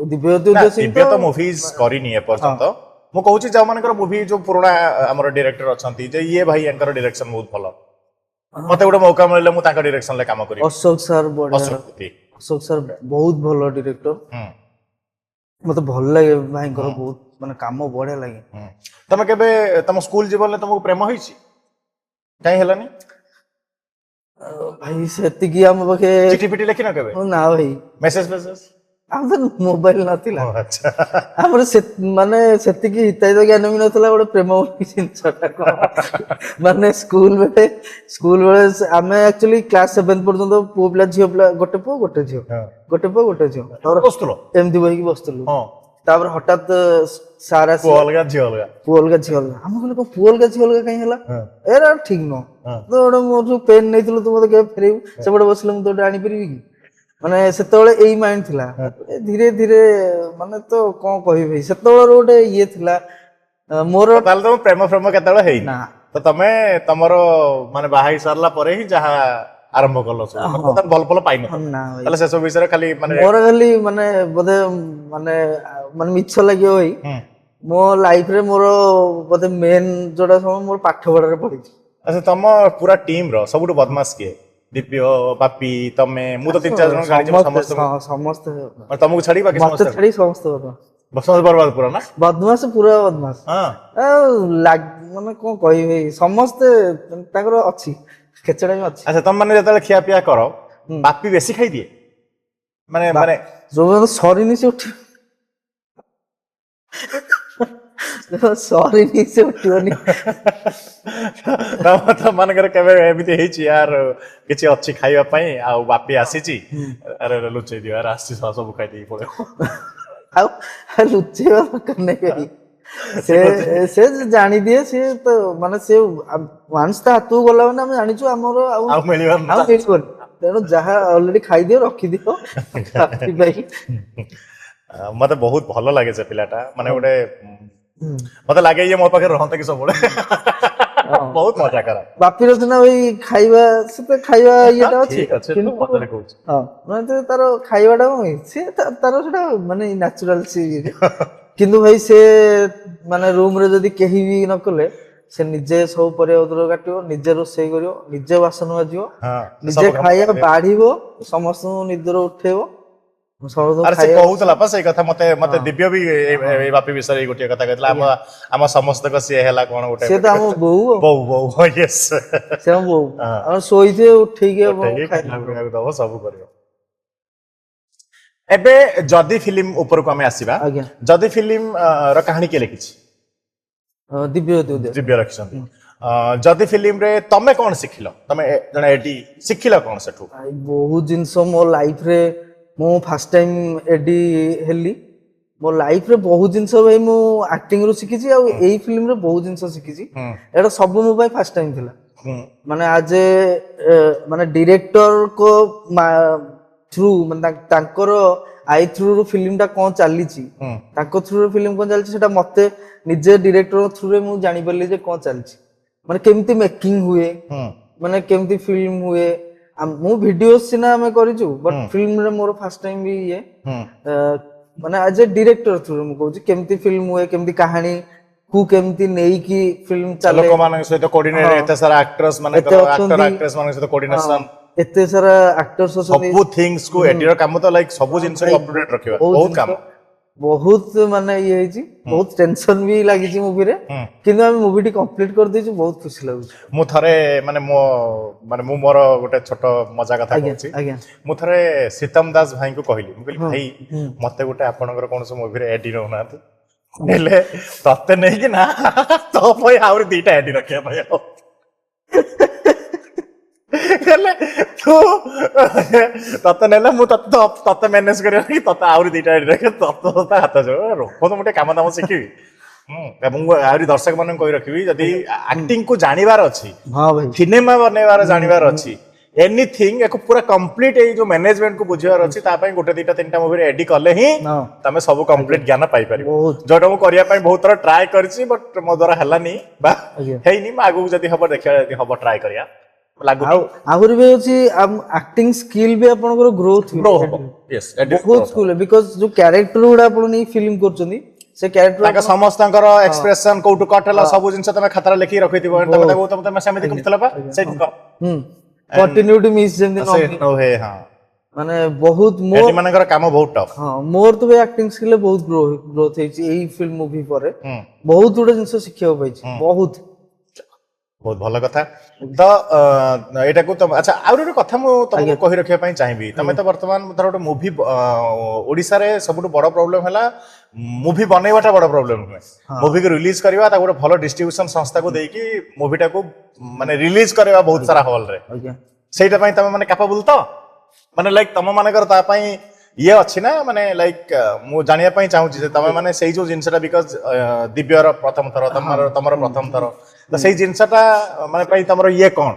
दिव्य सिंह दिव्य तो मूवीज करिनी ए पर्यंत मु कहूची जा मानकर मूवी जो पुराना हमर डायरेक्टर अछंती जे ये भाई एंकर डायरेक्शन बहुत भलो मते गोटे मौका मिलले मु ताका डायरेक्शन ले काम करी अशोक सर बड़े अशोक सर बहुत भलो डायरेक्टर मते भल लागे भाईकर बहुत माने काम बढ़िया लागे तमे केबे तम स्कूल जीवन ले तुमको प्रेम होईची काई हलानी भाई सेति की हम बके चिठी पिटी लेखिना केबे ना भाई मेसेज मेसेज हम तो मोबाइल नथिला अच्छा हमर से माने सेति की हिताय तो ज्ञान भी नथिला गोटे प्रेम जिनसटा को माने स्कूल बेले हमें एक्चुअली क्लास 7 पर्यंत पो पिला झियो पिला गोटे पो गोटे झियो और बस्तलो एमदी बही की बस्तलु हां तापर हठात सारा अलगा झियो हम कहले को पुअल का झियो कहीं हला एरा ठीक न तो ओडे मोर जो पेन नैतिलो तो मते के फेरेउ सेबडे बसले मु तो आनी परिबी की माने सेतोळे एई माइंड थिला धीरे धीरे माने तो कोन कहि भाई सेतोळे रोडे ये थिला मोर ताल तो प्रेम केतळे हेई ना तो तमे तमरो माने बाहाई सरला परे ही जहा आरंभ करलो सब त भल भल पाइन ना भाई ताले से सब विषय खाली माने मोर खाली माने बदे माने माने मिछ लागियो होई मो लाइफ रे मोर बदे मेन जोडा समय मोर पाठ पढा रे पड़ी अच्छा तम पूरा टीम रो सबुट बदमाश के दिव्य बापी तमे मु तो 3-4 जन गाड़ी समस्त और तमको छड़ी बाकी मत छड़ी समस्त बदमाश बर्बाद पूरा ना बदमाश पूरा बदमाश हां लाग माने को कहि भाई समस्त ताकर अछि खेचड़ा में अछि अच्छा तम माने जतले खिया पिया करो बापी बेसी खाई दिए माने माने जो सॉरी नहीं से उठ सॉरी नहीं से उठियोनी तो मन कर केबे एमिति हेची यार किछि अच्छी खाइबा पई आ बापी आसीची अरे लुचै दियो यार आसी सब खाइ दी पड़े आ लुचै करने के से जानी दिए से तो माने से वांस ता हाथू गला माने हम जानि छु हमरो आ मिलिबन तेनो जहा ऑलरेडी खाइ दियो रखी दियो बापी भाई मते बहुत भलो लागे से पिलाटा माने गोटे मते लागे ये मो पाखे रहंता कि सब बडे ବହୁତ ମଜା କର। ବାପିର ସିନା ଭାଇ ଖାଇବା ସେତେ ଖାଇବା ଇଏଟା ଅଛି ଠିକ ଅଛି, ତୁ କିନ୍ତୁ ମଜାରେ କହୁଛୁ। ହଁ ମାନେ ତାର ଖାଇବାଟା କଣ କି, ସେ ତାର ସେଟା ମାନେ ନ୍ୟାଚୁରାଲ ସେ ଇଏରେ। କିନ୍ତୁ ଭାଇ ସେ ମାନେ ରୁମ ରେ ଯଦି କେହି ବି ନ କଲେ ସେ ନିଜେ ସବୁ ପରିବା ପତ୍ର କାଟିବ, ନିଜେ ରୋଷେଇ କରିବ, ନିଜେ ବାସନ ମାଜିବ, ହଁ, ନିଜେ ସବୁ କାମ ଖାଇବା କରିବେ। ବାଢିବ, ସମସ୍ତଙ୍କୁ ନିଦରୁ ଉଠେଇବ, ସମସ୍ତଙ୍କୁ ଆରେ ସେ ଖାଇବା କହୁଥିଲା ପା ସେଇ କଥା ମତେ ଦିବ୍ୟ ବି ଏଇ ବାପି ବିଷୟରେ ଏଇ ଗୋଟିଏ କଥା କହିଥିଲା। ଆମ ସମସ୍ତଙ୍କ ସିଏ ହେଲା କଣ ଗୋଟେ ସିଏ ତ ଆମ ବୋଉ ଆଉ। ବୋଉ ବୋଉ ୟେସ୍। ସେ ଆମ ବୋଉ ହଁ। ଆମର ଶୋଇଥିବେ ଉଠେଇକି ଆପଣଙ୍କୁ ଉଠେଇକି ଖାଇବା ଖାଇବାକୁ ପିଇବାକୁ ଦବ, ସବୁ କରିବ। ଏବେ ଯଦି ଫିଲ୍ମ ଉପରକୁ ଆମେ ଆସିବା, ଆଜ୍ଞା। ଯଦି ଫିଲ୍ମ ର କାହାଣୀ କିଏ ଲେଖିଛି? ଦିବ୍ୟଜ୍ୟୋତି ଉଦୟ। ଦିବ୍ୟ ରଖିଛନ୍ତି। ଯଦି ଫିଲ୍ମରେ ତମେ କଣ ଶିଖିଲ, ତମେ ଜଣେ ଏଡି ଶିଖିଲ କଣ ସେଠୁ? ଭାଇ ବହୁତ ଜିନିଷ ମୋ ଲାଇଫରେ, ମୁଁ ଫାର୍ଷ୍ଟ ଟାଇମ ଏଡି ହେଲି, ମୋ ଲାଇଫରେ ବହୁତ ଜିନିଷ ଭାଇ ମୁଁ ଆକ୍ଟିଂ ରୁ ଶିଖିଛି, ଆଉ ଏଇ ଫିଲ୍ମରେ ବହୁତ ଜିନିଷ ଶିଖିଛି। ହୁଁ ଏଇଟା ସବୁ ମୋ ପାଇଁ ଫାର୍ଷ୍ଟ ଟାଇମ ଥିଲା। ହୁଁ ମାନେ ଆଜ ଏ ମାନେ ଡିରେକ୍ଟର କ ଥ୍ରୁ, ମାନେ ତାଙ୍କର ଆଇ ଥ୍ରୁ ରୁ ଫିଲ୍ମ ଟା କଣ ଚାଲିଛି, ହୁଁ ତାଙ୍କ ଥ୍ରୁରେ ଫିଲ୍ମ କଣ ଚାଲିଛି, ସେଟା ମତେ ନିଜେ ଡିରେକ୍ଟର ଥ୍ରୁରେ ମୁଁ ଜାଣିପାରିଲି ଯେ କଣ ଚାଲିଛି, ମାନେ କେମିତି ମେକିଂ ହୁଏ, ହୁଁ ମାନେ କେମିତି ଫିଲ୍ମ ହୁଏ। ମୁଁ ଭିଡିଓ ସିନା ଆମେ କରିଛୁ, ବଟ ହୁଁ ଫିଲ୍ମରେ ମୋର ଫାର୍ଷ୍ଟ ଟାଇମ ବି ଇଏ ହୁଁ ମାନେ ଆଜ ଏ ଡିରେକ୍ଟର ଥ୍ରୁରେ ମୁଁ କହୁଛି କେମିତି ଫିଲ୍ମ ହୁଏ, କେମିତି କାହାଣୀ କୁ କେମିତି ନେଇକି ଫିଲ୍ମ ଚାଲେ। ଲୋକମାନଙ୍କ ସହିତ କୋଅର୍ଡିନେଟ, ହଁ ଏତେ ସାରା ଆକ୍ଟର୍ସ ଏତେ ମାନଙ୍କର ଆକ୍ଟର ଅଛନ୍ତି, ଆକ୍ଟ୍ରେସ ମାନଙ୍କ ସହିତ ହଁ କୋଅର୍ଡିନେସନ, ଏତେ ସାରା ଆକ୍ଟର୍ସ ଅଛନ୍ତି। ସବୁ ଥିଙ୍ଗସ କୁ ଏଡିର କାମ ତ ଲାଇକ ସବୁ ଜିନିଷକୁ ଭାଇ ଅପ ଟୁ ଡେଟ ରଖିବା ବହୁତ ବହୁତ ଜିନିଷ, କାମ। ବହୁତ ମାନେ ଇଏ ହେଇଛି, ବହୁତ ଟେନସନ ବି ଲାଗିଛି ମୁଭିରେ, ହୁଁ। କିନ୍ତୁ ଆମେ ମୁଭିଟି କମ୍ପ୍ଲିଟ କରିଦେଇଛୁ, ବହୁତ ଖୁସି ଲାଗୁଛି। ମୁଁ ଥରେ ମାନେ ମୁଁ ମୋର ଗୋଟେ ଛୋଟ ମଜା କଥା ଆଜ୍ଞା କହୁଛି। ଆଜ୍ଞା ମୁଁ ଥରେ ସୀତମ ଦାସ ଭାଇଙ୍କୁ କହିଲି, ମୁଁ କହିଲି ହଁ ଭାଇ ହୁଁ ମତେ ଗୋଟେ ଆପଣଙ୍କର କୌଣସି ମୁଭିରେ ଏଡି ରହୁନାହାନ୍ତି, ହେଲେ ତତେ ନେଇକି ନା ତୋ ପାଇଁ ଆହୁରି 2ଟା ଏଡି ରଖିବା ପାଇଁ ଆଉ। ହେଲେ ତୁ ତତେ ନେଲେ ମୁଁ ତତେ ମ୍ୟାନେଜ କରିବା କି ତତେ ଆହୁରି 2ଟା ଏଡି ରଖିବା, ତତେ ହାତ ଯୋଡ଼ ରୋକ, ତ ମୁଁ ଟିକେ କାମ ଦାମ ଶିଖିବି। ଏବଂ ଆହୁରି ଦର୍ଶକ ମାନଙ୍କୁ କହି ରଖିବି, ଯଦି ଆକ୍ଟିଂ କୁ ଜାଣିବାର ଅଛି, ହଁ ଭାଇ ସିନେମା ବନେଇବାର ଜାଣିବାର ଅଛି, ଏନିଥିଙ୍ଗ ୟାକୁ ପୁରା କମ୍ପ୍ଲିଟ ଏଇ ଯୋଉ ମ୍ୟାନେଜମେଣ୍ଟ କୁ ବୁଝିବାର ଅଛି, ତା ପାଇଁ 1, 2, 3ଟା ମୁଭିରେ ଏଡି କଲେ ହିଁ ହଁ ତମେ ସବୁ କମ୍ପ୍ଲିଟ ଜ୍ଞାନ ପାଇପାରିବ। ବହୁତ ଯୋଉଟା ମୁଁ କରିବା ପାଇଁ ବହୁତ ଥର ଟ୍ରାଏ କରିଛି, ବଟ ମୋ ଦ୍ୱାରା ହେଲାନି ବା ଆଜ୍ଞା। ହେଇନି। ମୁଁ ଆଗକୁ ଯଦି ହବ ଦେଖିବା, ଯଦି ହବ ଟ୍ରାଏ କରିବା, ଲାଗୁନି ଆଉ ଆହୁରି ବି ଅଛି, ଆକ୍ଟିଂ ସ୍କିଲ୍ ବି ଆପଣଙ୍କର ଗ୍ରୋଥ ଗ୍ରୋ ହବ। ୟେସ୍, ବହୁତ ସ୍କିଲ୍, ବିକଜ ଯୋଉ କ୍ୟାରେକ୍ଟର ଗୁଡା ଆପଣ ନେଇ ଫିଲ୍ମ କରୁଛନ୍ତି, ସେ କ୍ୟାରେକ୍ଟର ତାଙ୍କ ସମସ୍ତଙ୍କର ଏକ୍ସପ୍ରେସନ କୋଉଠୁ କଟ ହେଲା, ସବୁ ଜିନିଷ ତମେ ଖାତାରେ ଲେଖିକି ରଖିଥିବ, ତମେ ସେମିତି କରିଥିଲ ବା ସେଇଠୁ କହ। କଣ୍ଟିନ୍ୟୁଟି ମିସ୍ ଯେମିତି ନ ହୁଏ। ମାନେ ବହୁତ ଏଡି ମାନଙ୍କର କାମ ବହୁତ ଟଫ୍। ହଁ ମୋର ତ ଭାଇ ଆକ୍ଟିଂ ସ୍କିଲ୍ ବହୁତ ଗ୍ରୋଥ ହେଇଛି ଏଇ ଫିଲ୍ମ ମୁଭି ପରେ। ହୁଁ ବହୁତ ଗୁଡେ ଜିନିଷ ଶିଖିବାକୁ ପାଇଛି, ବହୁତ। ବହୁତ ଭଲ କଥା। ତ ଏଇଟାକୁ ଆଚ୍ଛା, ଆହୁରି ଗୋଟେ କଥା ମୁଁ ତମକୁ କହି ରଖିବା ପାଇଁ ଚାହିଁବି, ତମେ ତ ବର୍ତ୍ତମାନ ଧର ଗୋଟେ ମୁଭି, ଓଡିଶାରେ ସବୁଠୁ ବଡ ପ୍ରୋବ୍ଲେମ ହେଲା ମୁଭି ବନେଇବାଟା ବଡ ପ୍ରୋବ୍ଲେମ ନୁହେଁ, ମୁଭିକୁ ରିଲିଜ କରିବା, ତାକୁ ଗୋଟେ ଭଲ ଡିଷ୍ଟ୍ରିବ୍ୟୁସନ ସଂସ୍ଥାକୁ ଦେଇକି ମୁଭିଟାକୁ ମାନେ ରିଲିଜ କରିବା ବହୁତ ସାରା ହଲରେ, ଆଜ୍ଞା ସେଇଟା ପାଇଁ ତମେ ମାନେ କ୍ୟାପାବୁଲ ତ, ମାନେ ଲାଇକ ତମ ମାନଙ୍କର ତା ପାଇଁ ଇଏ ଅଛି ନା, ମାନେ ଲାଇକ ମୁଁ ଜାଣିବା ପାଇଁ ଚାହୁଁଛି ଯେ ତମେ ମାନେ ସେଇ ଯୋଉ ଜିନିଷଟା, ବିକଜ ଦିବ୍ୟର ପ୍ରଥମ ଥର, ତମର ପ୍ରଥମ ଥର, ତ ସେଇ ଜିନିଷଟା ମାନେ ପାଇଁ ତମର ଇଏ କଣ,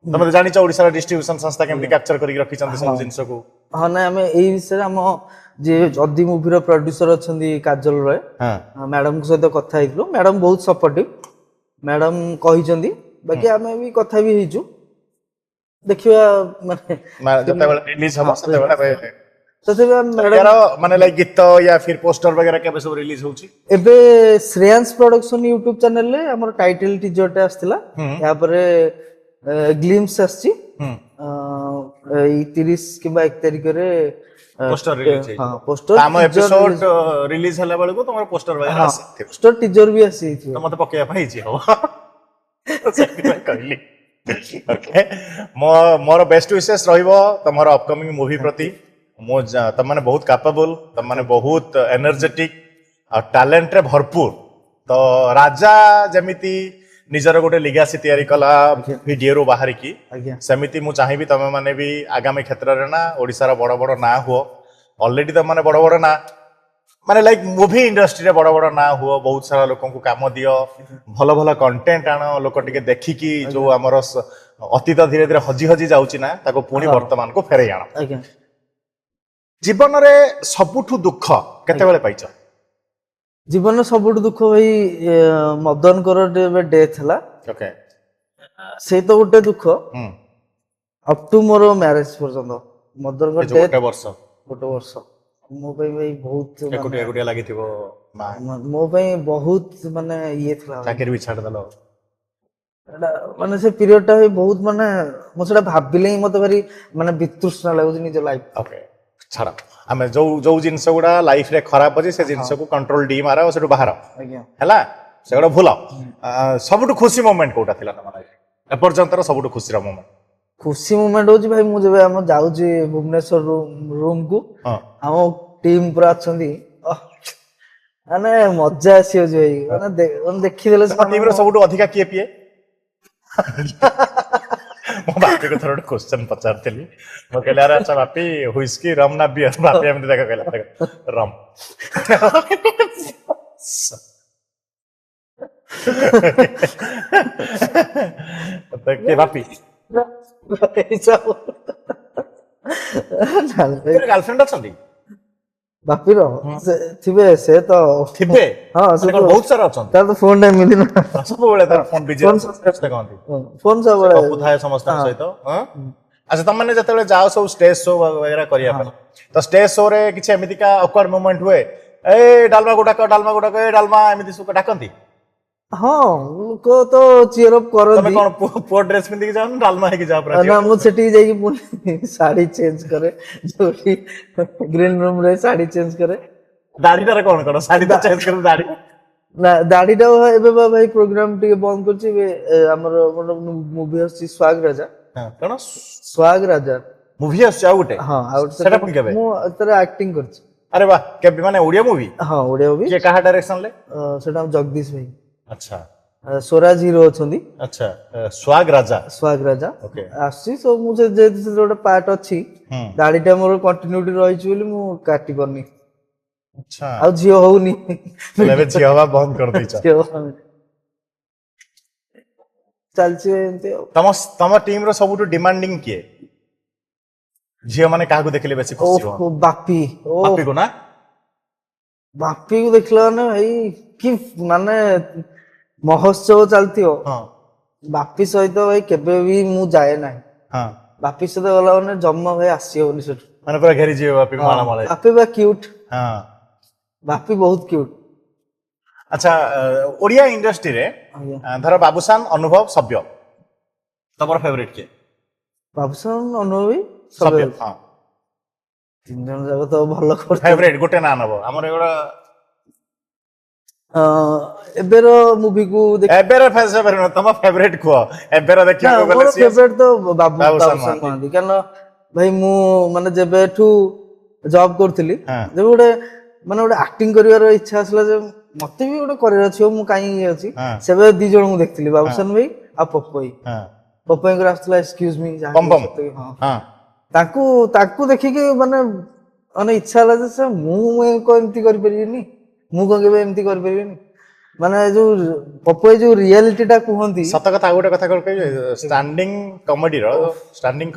ତମେ ତ ଜାଣିଛ ଓଡିଶାର ଡିଷ୍ଟ୍ରିବ୍ୟୁସନ ସଂସ୍ଥା କେମିତି କ୍ୟାପଚର କରିକି ରଖିଛନ୍ତି ସବୁ ଜିନିଷକୁ। ହଁ ନାଇଁ, ଆମେ ଏଇ ବିଷୟରେ ଆମ ଯିଏ ଯଦି ମୁଭିର ପ୍ରଡ୍ୟୁସର ଅଛନ୍ତି କାଜଲ ରୟ ମ୍ୟାଡମଙ୍କ ସହିତ କଥା ହେଇଥିଲୁ, ମ୍ୟାଡମ ବହୁତ ସପୋର୍ଟିଭ, ମ୍ୟାଡମ କହିଛନ୍ତି, ବାକି ଆମେ ବି କଥା ବି ହେଇଛୁ, ଦେଖିବା ମାନେ ଯେତେବେଳେ ରିଲିଜ ହବ ସେତେବେଳେ ମ୍ୟାଡମ ମାନେ ଲାଇକ ଗୀତ ୟା ଫିର ପୋଷ୍ଟର ବଗେରା କେବେ ସବୁ ରିଲିଜ ହଉଛି? ଏବେ ଶ୍ରେୟାଂଶ ପ୍ରଡକ୍ସନ ୟୁଟ୍ୟୁବ ଚ୍ୟାନେଲରେ ଆମର ଟାଇଟଲ ଟିଜରଟା ଆସିଥିଲା, ତାପରେ ଗ୍ଲିମ୍ସ ଆସିଛି, ଏଇ 30 କିମ୍ବା 1 ତାରିଖରେ ପୋଷ୍ଟର ରିଲିଜ ହଁ ହେଇଯିବ, ପୋଷ୍ଟର ଆମ ଏପିସୋଡ ରିଲିଜ ହେଲା ବେଳକୁ ତମର ପୋଷ୍ଟର ବଗେରା ଆସିଥିବ, ପୋଷ୍ଟର ଟିଜର ବି ଆସିଯାଇଥିବ। ତ ମତେ ପକେଇବା ପାଇଁ ଇଜି ହବ, ସେଥିପାଇଁ କହିଲି। ମୋର ବେଷ୍ଟ ୱିଶେସ୍ ରହିବ ତମର ଅପକମିଂ ମୁଭି ପ୍ରତି। ତମାନେ ବହୁତ କାପାବୁଲ, ତମାନେ ବହୁତ ଏନର୍ଜେଟିକ ଆଉ ଟ୍ୟାଲେଣ୍ଟରେ ଭରପୁର। ତ ରାଜା ଯେମିତି ନିଜର ଗୋଟେ ଲିଗାସି ତିଆରି କଲା ଭିଡିଓରୁ ବାହାରିକି, ସେମିତି ମୁଁ ଚାହିଁବି ତମେ ମାନେ ବି ଆଗାମୀ କ୍ଷେତ୍ରରେ ନା ଓଡିଶାର ବଡ ବଡ ନାଁ ହୁଅ। ଅଲରେଡି ତମେ ମାନେ ବଡ ବଡ ନାଁ, ମାନେ ଲାଇକ ମୁଭି ଇଣ୍ଡଷ୍ଟ୍ରିରେ ବଡ ବଡ ନାଁ ହୁଅ, ବହୁତ ସାରା ଲୋକଙ୍କୁ କାମ ଦିଅ, ଭଲ ଭଲ କଣ୍ଟେଣ୍ଟ ଆଣ, ଲୋକ ଟିକେ ଦେଖିକି ଯୋଉ ଆମର ଅତୀତ ଧୀରେ ଧୀରେ ହଜି ହଜି ଯାଉଛି ନା, ତାକୁ ପୁଣି ବର୍ତ୍ତମାନକୁ ଫେରେଇ ଆଣ। ଜୀବନରେ ସବୁଠୁ ଦୁଃଖ କେତେବେଳେ ପାଇଛ? ଜୀବନରେ ସବୁଠୁ ଦୁଃଖ ଭାଇ ମଦନଙ୍କର ଏବେ ଡେଥ୍ ହେଲା। ସେଇ ତ ଗୋଟେ ଦୁଃଖ ହୁଁ ଅପ୍ ଟୁ ମୋର ମ୍ୟାରେଜ ପର୍ଯ୍ୟନ୍ତ ମଦରଙ୍କ ଏ ଯୋଉ ଡେଥ୍ ଗୋଟେ ବର୍ଷ ଗୋଟେ ବର୍ଷ ମୋ ପାଇଁ ଭାଇ ବହୁତ ଏକୁଟିଆ ଏକୁଟିଆ ଲାଗିଥିବ ମା ମୋ ପାଇଁ ବହୁତ ମାନେ ଇଏ ଥିଲା ଭାଇ। ଚାକିରି ବି ଛାଡ଼ିଦେଲ ଏଟା ମାନେ ସେ ପିରିୟଡ ଟା ଭାଇ ବହୁତ ମାନେ ମୁଁ ସେଟା ଭାବିଲେ ହିଁ ମତେ ଭାରି ମାନେ ବିତୃଷ୍ଣା ଲାଗୁଛି ନିଜ ଲାଇଫ। ଓକେ ଛାଡ଼ ଆମେ ଯୋଉ ଯୋଉ ଜିନିଷ ଗୁଡା ଲାଇଫରେ ଖରାପ ଅଛି ସେ ଜିନିଷକୁ କଣ୍ଟ୍ରୋଲ ଡି ମାର ଆଉ ସେଠୁ ବାହାର ଆଜ୍ଞା ହେଲା ସେଗୁଡ଼ା ଭୁଲ ସବୁଠୁ ଖୁସି ମୋମେଣ୍ଟ କୋଉଟା ଥିଲା ତମ ଲାଇଫ ଏପର୍ଯ୍ୟନ୍ତର ସବୁଠୁ ଖୁସିର ମୋମେଣ୍ଟ ଖୁସି ମୁମେଣ୍ଟ ହଉଛି ଭାଇ ମୁଁ ଯେବେ ଆମ ଯାଉଛି ଭୁବନେଶ୍ୱର ରୁମ କୁ ହଁ ଆମ ଟିମ୍ ପୁରା ଅଛନ୍ତି ମାନେ ମଜା ଆସିଯାଉଛି ଭାଇ ମାନେ ମାନେ ଦେଖିଦେଲେ ତମ ଟିମର ସବୁଠୁ ଅଧିକା କିଏ ପିଏ ମୋ ବାପିକୁ ଥର ଗୋଟେ କ୍ୱେଶ୍ଚନ ପଚାରିଥିଲି ମୁଁ କହିଲି ଆରେ ଆଚ୍ଛା ବାପି ହୁଇସ୍କି ରମ୍ ନା ବିୟର ବାପି ଏମିତି ଦେଖ କହିଲା ରମ୍ କିଏ ବାପି ଗାର୍ଲଫ୍ରେଣ୍ଡ ଅଛନ୍ତି ବାପିର ସେ ଥିବେ ସେ ତ ଥିବେ ହଁ ସେ ମାନେ କଣ ବହୁତ ସାରା ଅଛନ୍ତି ତାର ତ ଫୋନ ଟା ମିଳିଲା ସବୁବେଳେ ତାର ଫୋନ ବିଜି କହନ୍ତି ଫୋନ ସବୁବେଳେ ଗପୁଥାଏ ସମସ୍ତଙ୍କ ସହିତ ଆଚ୍ଛା ତମାନେ ଯେତେବେଳେ ଯାଅ ସବୁ ଷ୍ଟେଜ ଶୋ ବଗେରା କରିବା ପାଇଁ ତ ଷ୍ଟେଜ ଶୋ ରେ କିଛି ଏମିତିକା ଅକ୍ୱାର୍ଡ ମୋମେଣ୍ଟ ହୁଏ ଏ ଡାଲମା ଗୁଡାକ ଏ ଡାଲମା ଏମିତି ସବୁ ଡାକନ୍ତି ହଁ ଲୋକ ତ ଚିୟର ଅପ୍ ତମେ କରନ୍ତି କଣ ପୁଅ ଡ୍ରେସ ପିନ୍ଧିକି ଯାଅ ନା ଡାଲମା ହେଇକି ଯାଅ ପୁରା ନା ମୁଁ ସେଠିକି ଯାଇକି ପୁଣି ଶାଢୀ ଚେଞ୍ଜ କରେ ଯୋଉଠି ଗ୍ରୀନ ରୁମ ରେ ଶାଢୀ ଚେଞ୍ଜ କରେ ଦାଢିଟାରେ କଣ କର ଶାଢୀ ତ ଚେଞ୍ଜ କର ଦାଢି ନା ଦାଢିଟା ଏବେ ବା ଭାଇ ପ୍ରୋଗ୍ରାମ ଟିକେ ବନ୍ଦ କରୁଛି ଏବେ ଆମର ଗୋଟେ ମୁଭି ଆସୁଛି ସ୍ୱାଗ ରାଜା କଣ ସ୍ୱାଗ ରାଜା ମୁଭି ଆସୁଛି ଆଉ ଗୋଟେ ହଁ ଆଉ ସେଟା ପୁଣି କେବେ ମୁଁ ଏଥିରେ ଆକ୍ଟିଂ କରିଛି ଆରେ ବାହ କେବେ ମାନେ ଓଡିଆ ମୁଭି ହଁ ଓଡିଆ ମୁଭି କିଏ କାହା ଡାଇରେକ୍ସନ ରେ ସେଟା ଜଗଦୀଶ ଭାଇ ଆଚ୍ଛା ସ୍ୱରାଜ ହିରୋ ଅଛନ୍ତି ଆଚ୍ଛା ସ୍ୱାଗ ରାଜା ସ୍ୱାଗ ରାଜା ଓକେ ଆସୁଛି ସବୁ ମୁଁ ଯେହେତୁ ସେଥିରେ ଗୋଟେ ପାର୍ଟ ଅଛି ଦାଢିଟା ମୋର କଣ୍ଟିନ୍ୟୁଟି ରହିଛି ବୋଲି ମୁଁ କାଟି ପାରୁନି ଆଚ୍ଛା ଆଉ ଝିଅ ହଉନି ଏବେ ଝିଅ ହବା ବନ୍ଦ କରିଦେଇଛ ଝିଅ ହଉନି। ଚାଲିଛି ଏମିତି ଆଉ ତମ ତମ ଟିମ ର ସବୁଠୁ ଡିମାଣ୍ଡିଂ କିଏ ଝିଅ ମାନେ କାହାକୁ ଦେଖିଲେ ବେଶୀ ଖୁସି ହୁଅ ଓହୋ ବାପି ଓ ବାପିକୁ ନା ବାପିକୁ ଦେଖିଲା ମାନେ ଭାଇ କି ମାନେ ମହୋତ୍ସବ ଚାଲିଥିବ ହଁ ବାପି ସହିତ ଭାଇ କେବେ ବି ମୁଁ ଯାଏ ନାହିଁ ହଁ ବାପି ସହିତ ଗଲା ମାନେ ଜମା ଭାଇ ଆସିହବନି ସେଠୁ ମାନେ ପୁରା ଘେରି ଯିବେ ବାପିକୁ ମାଳ ମାଳ ବାପି ବା କ୍ୟୁଟ୍ ହଁ ବାପି ବହୁତ କ୍ୟୁଟ୍ ଆଚ୍ଛା ଓଡିଆ ଇଣ୍ଡଷ୍ଟ୍ରିରେ ଆଜ୍ଞା ଧର ବାବୁସାନ ଅନୁଭବ ସବ୍ୟ ତମର ଫେଭରେଟ କିଏ ବାବୁସାନ ଅନୁଭବୀ ସବ୍ୟ ସବ୍ୟ ହଁ ତିନି ଜଣ ଯାକ ତ ଭଲ କରୁଛନ୍ତି ଫେଭରେଟ ଗୋଟେ ନା ନବ ଆମର ଏଗୁଡା ଏବେର ମୁଭିକୁ ଏବେର ଫେଭରେଟ ତମ ଫେଭରେଟ କୁହ ଏବେର ନା ଦେଖିବାକୁ ଗଲେ ମୋର ସିଏ ଫେଭରେଟ ତ ବାବୁସାନ ବାବୁସାନ ମହାନ୍ତି। ମହାନ୍ତି କାରଣ ଭାଇ ମୁଁ ମାନେ ଯେବେଠୁ ଜବ୍ କରୁଥିଲି ହଁ ଯେବେ ଗୋଟେ ମାନେ ଗୋଟେ ଆକ୍ଟିଂ କରିବାର ଇଚ୍ଛା ଆସିଲା ଯେ ମତେ ବି ଗୋଟେ କରିବାର ଅଛି ମୁଁ କାହିଁ ଇଏ ଅଛି ହଁ ସେବେ ଦି ଜଣଙ୍କୁ ଦେଖିଥିଲି ବାବୁସାନ ଭାଇ ଆଉ ପପଇ ହଁ ପପଇଙ୍କର ଆସିଥିଲା ଏକ୍ସକ୍ୟୁଜ ମି ପମ୍ ପମ୍ ହଁ ହଁ ତାଙ୍କୁ ତାଙ୍କୁ ଦେଖିକି ମାନେ ମାନେ ଇଚ୍ଛା ହେଲା ଯେ ସାର୍ ମୁଁ କଣ ଏମିତି କରିପାରିବିନି ମୁଁ କଣ କେବେ ଏମିତି କରିପାରିବିନି ମାନେ ଯୋଉ ପପଇ ଯୋଉ ରିଆଲିଟି ଟା କୁହନ୍ତି ସତ କଥା ଆଉ ଗୋଟେ କଥା କଣ କହିବି ଷ୍ଟାଣ୍ଡିଂ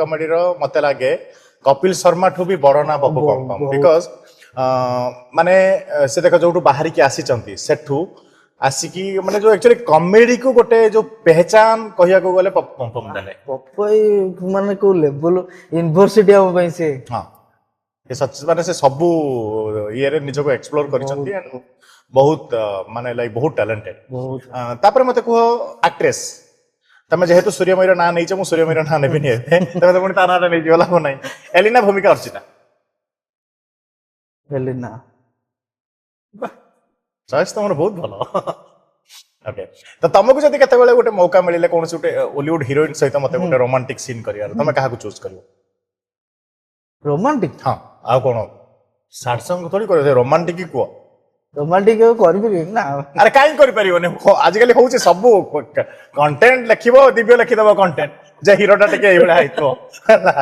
କମେଡିର ମତେ ଲାଗେ କପିଲ ଶର୍ମା ଠୁ ବି ବଡ ନା ପପୁ ପମ୍ପମ୍ ବିକଜ ମାନେ ସେ ଦେଖ ଯୋଉଠୁ ବାହାରିକି ଆସିଛନ୍ତି ସେଠୁ ଆସିକି ମାନେ ଯୋଉ ଆକ୍ଚୁଆଲି କମେଡିକୁ ଗୋଟେ ଯୋଉ ପେହଚାନ କହିବାକୁ ଗଲେ ପପୁ ପମ୍ପମ୍ ଦେଲେ ପପଇ ମାନେ କୋଉ ଲେବୁଲ ୟୁନିଭର୍ସିଟି ଆମ ପାଇଁ ସେ ହଁ ମାନେ ସେ ସବୁ ଇଏରେ ନିଜକୁ ଏକ୍ସପ୍ଲୋର କରିଛନ୍ତି and ବହୁତ ମାନେ ଲାଇକ୍ ବହୁତ ଟ୍ୟାଲେଣ୍ଟେଡ ବହୁତ ତାପରେ ମତେ କୁହ ଆକ୍ଟ୍ରେସ୍ ତମେ ଯେହେତୁ ସୂର୍ଯ୍ୟମୟୀର ନାଁ ନେଇଛ ମୁଁ ସୂର୍ଯ୍ୟମୟୀର ନାଁ ନେବିନି ଏବେ ତମେ ତ ପୁଣି ତା ନାଁଟା ନେଇଯିବ ଲାଭ ନାହିଁ ଏଲିନା ଭୂମିକା ଅର୍ଚ୍ଚିତା ହେଲିନା ଚଏସ୍ ତମର ବହୁତ ଭଲ ଓକେ ତ ତମକୁ ଯଦି କେତେବେଳେ ଗୋଟେ ମୌକା ମିଳିଲେ କୌଣସି ଗୋଟେ ଓଲିଉଡ ହିରୋଇନ ସହିତ ମତେ ଗୋଟେ ରୋମାଣ୍ଟିକ ସିନ୍ କରିବାର ତମେ କାହାକୁ ଚୁଜ୍ କରିବ ରୋମାଣ୍ଟିକ ହଁ ଆଉ କଣ ସାଡ୍ ସଙ୍ଗ ଥୋଡ଼ି କରିବ ରୋମାଣ୍ଟିକ କୁହ ରୋମାଣ୍ଟିକ କେବେ କରିପାରିବିନି ନା ଆରେ କାହିଁ କରିପାରିବନି ଆଜିକାଲି ହଉଛି ସବୁ କଣ୍ଟେଣ୍ଟ ଲେଖିବ ଦିବ୍ୟ ଲେଖିଦବ କଣ୍ଟେଣ୍ଟ ଯେ ହିରୋଟା ଟିକେ ଏଇଭଳିଆ ହେଇଥିବ ହେଲା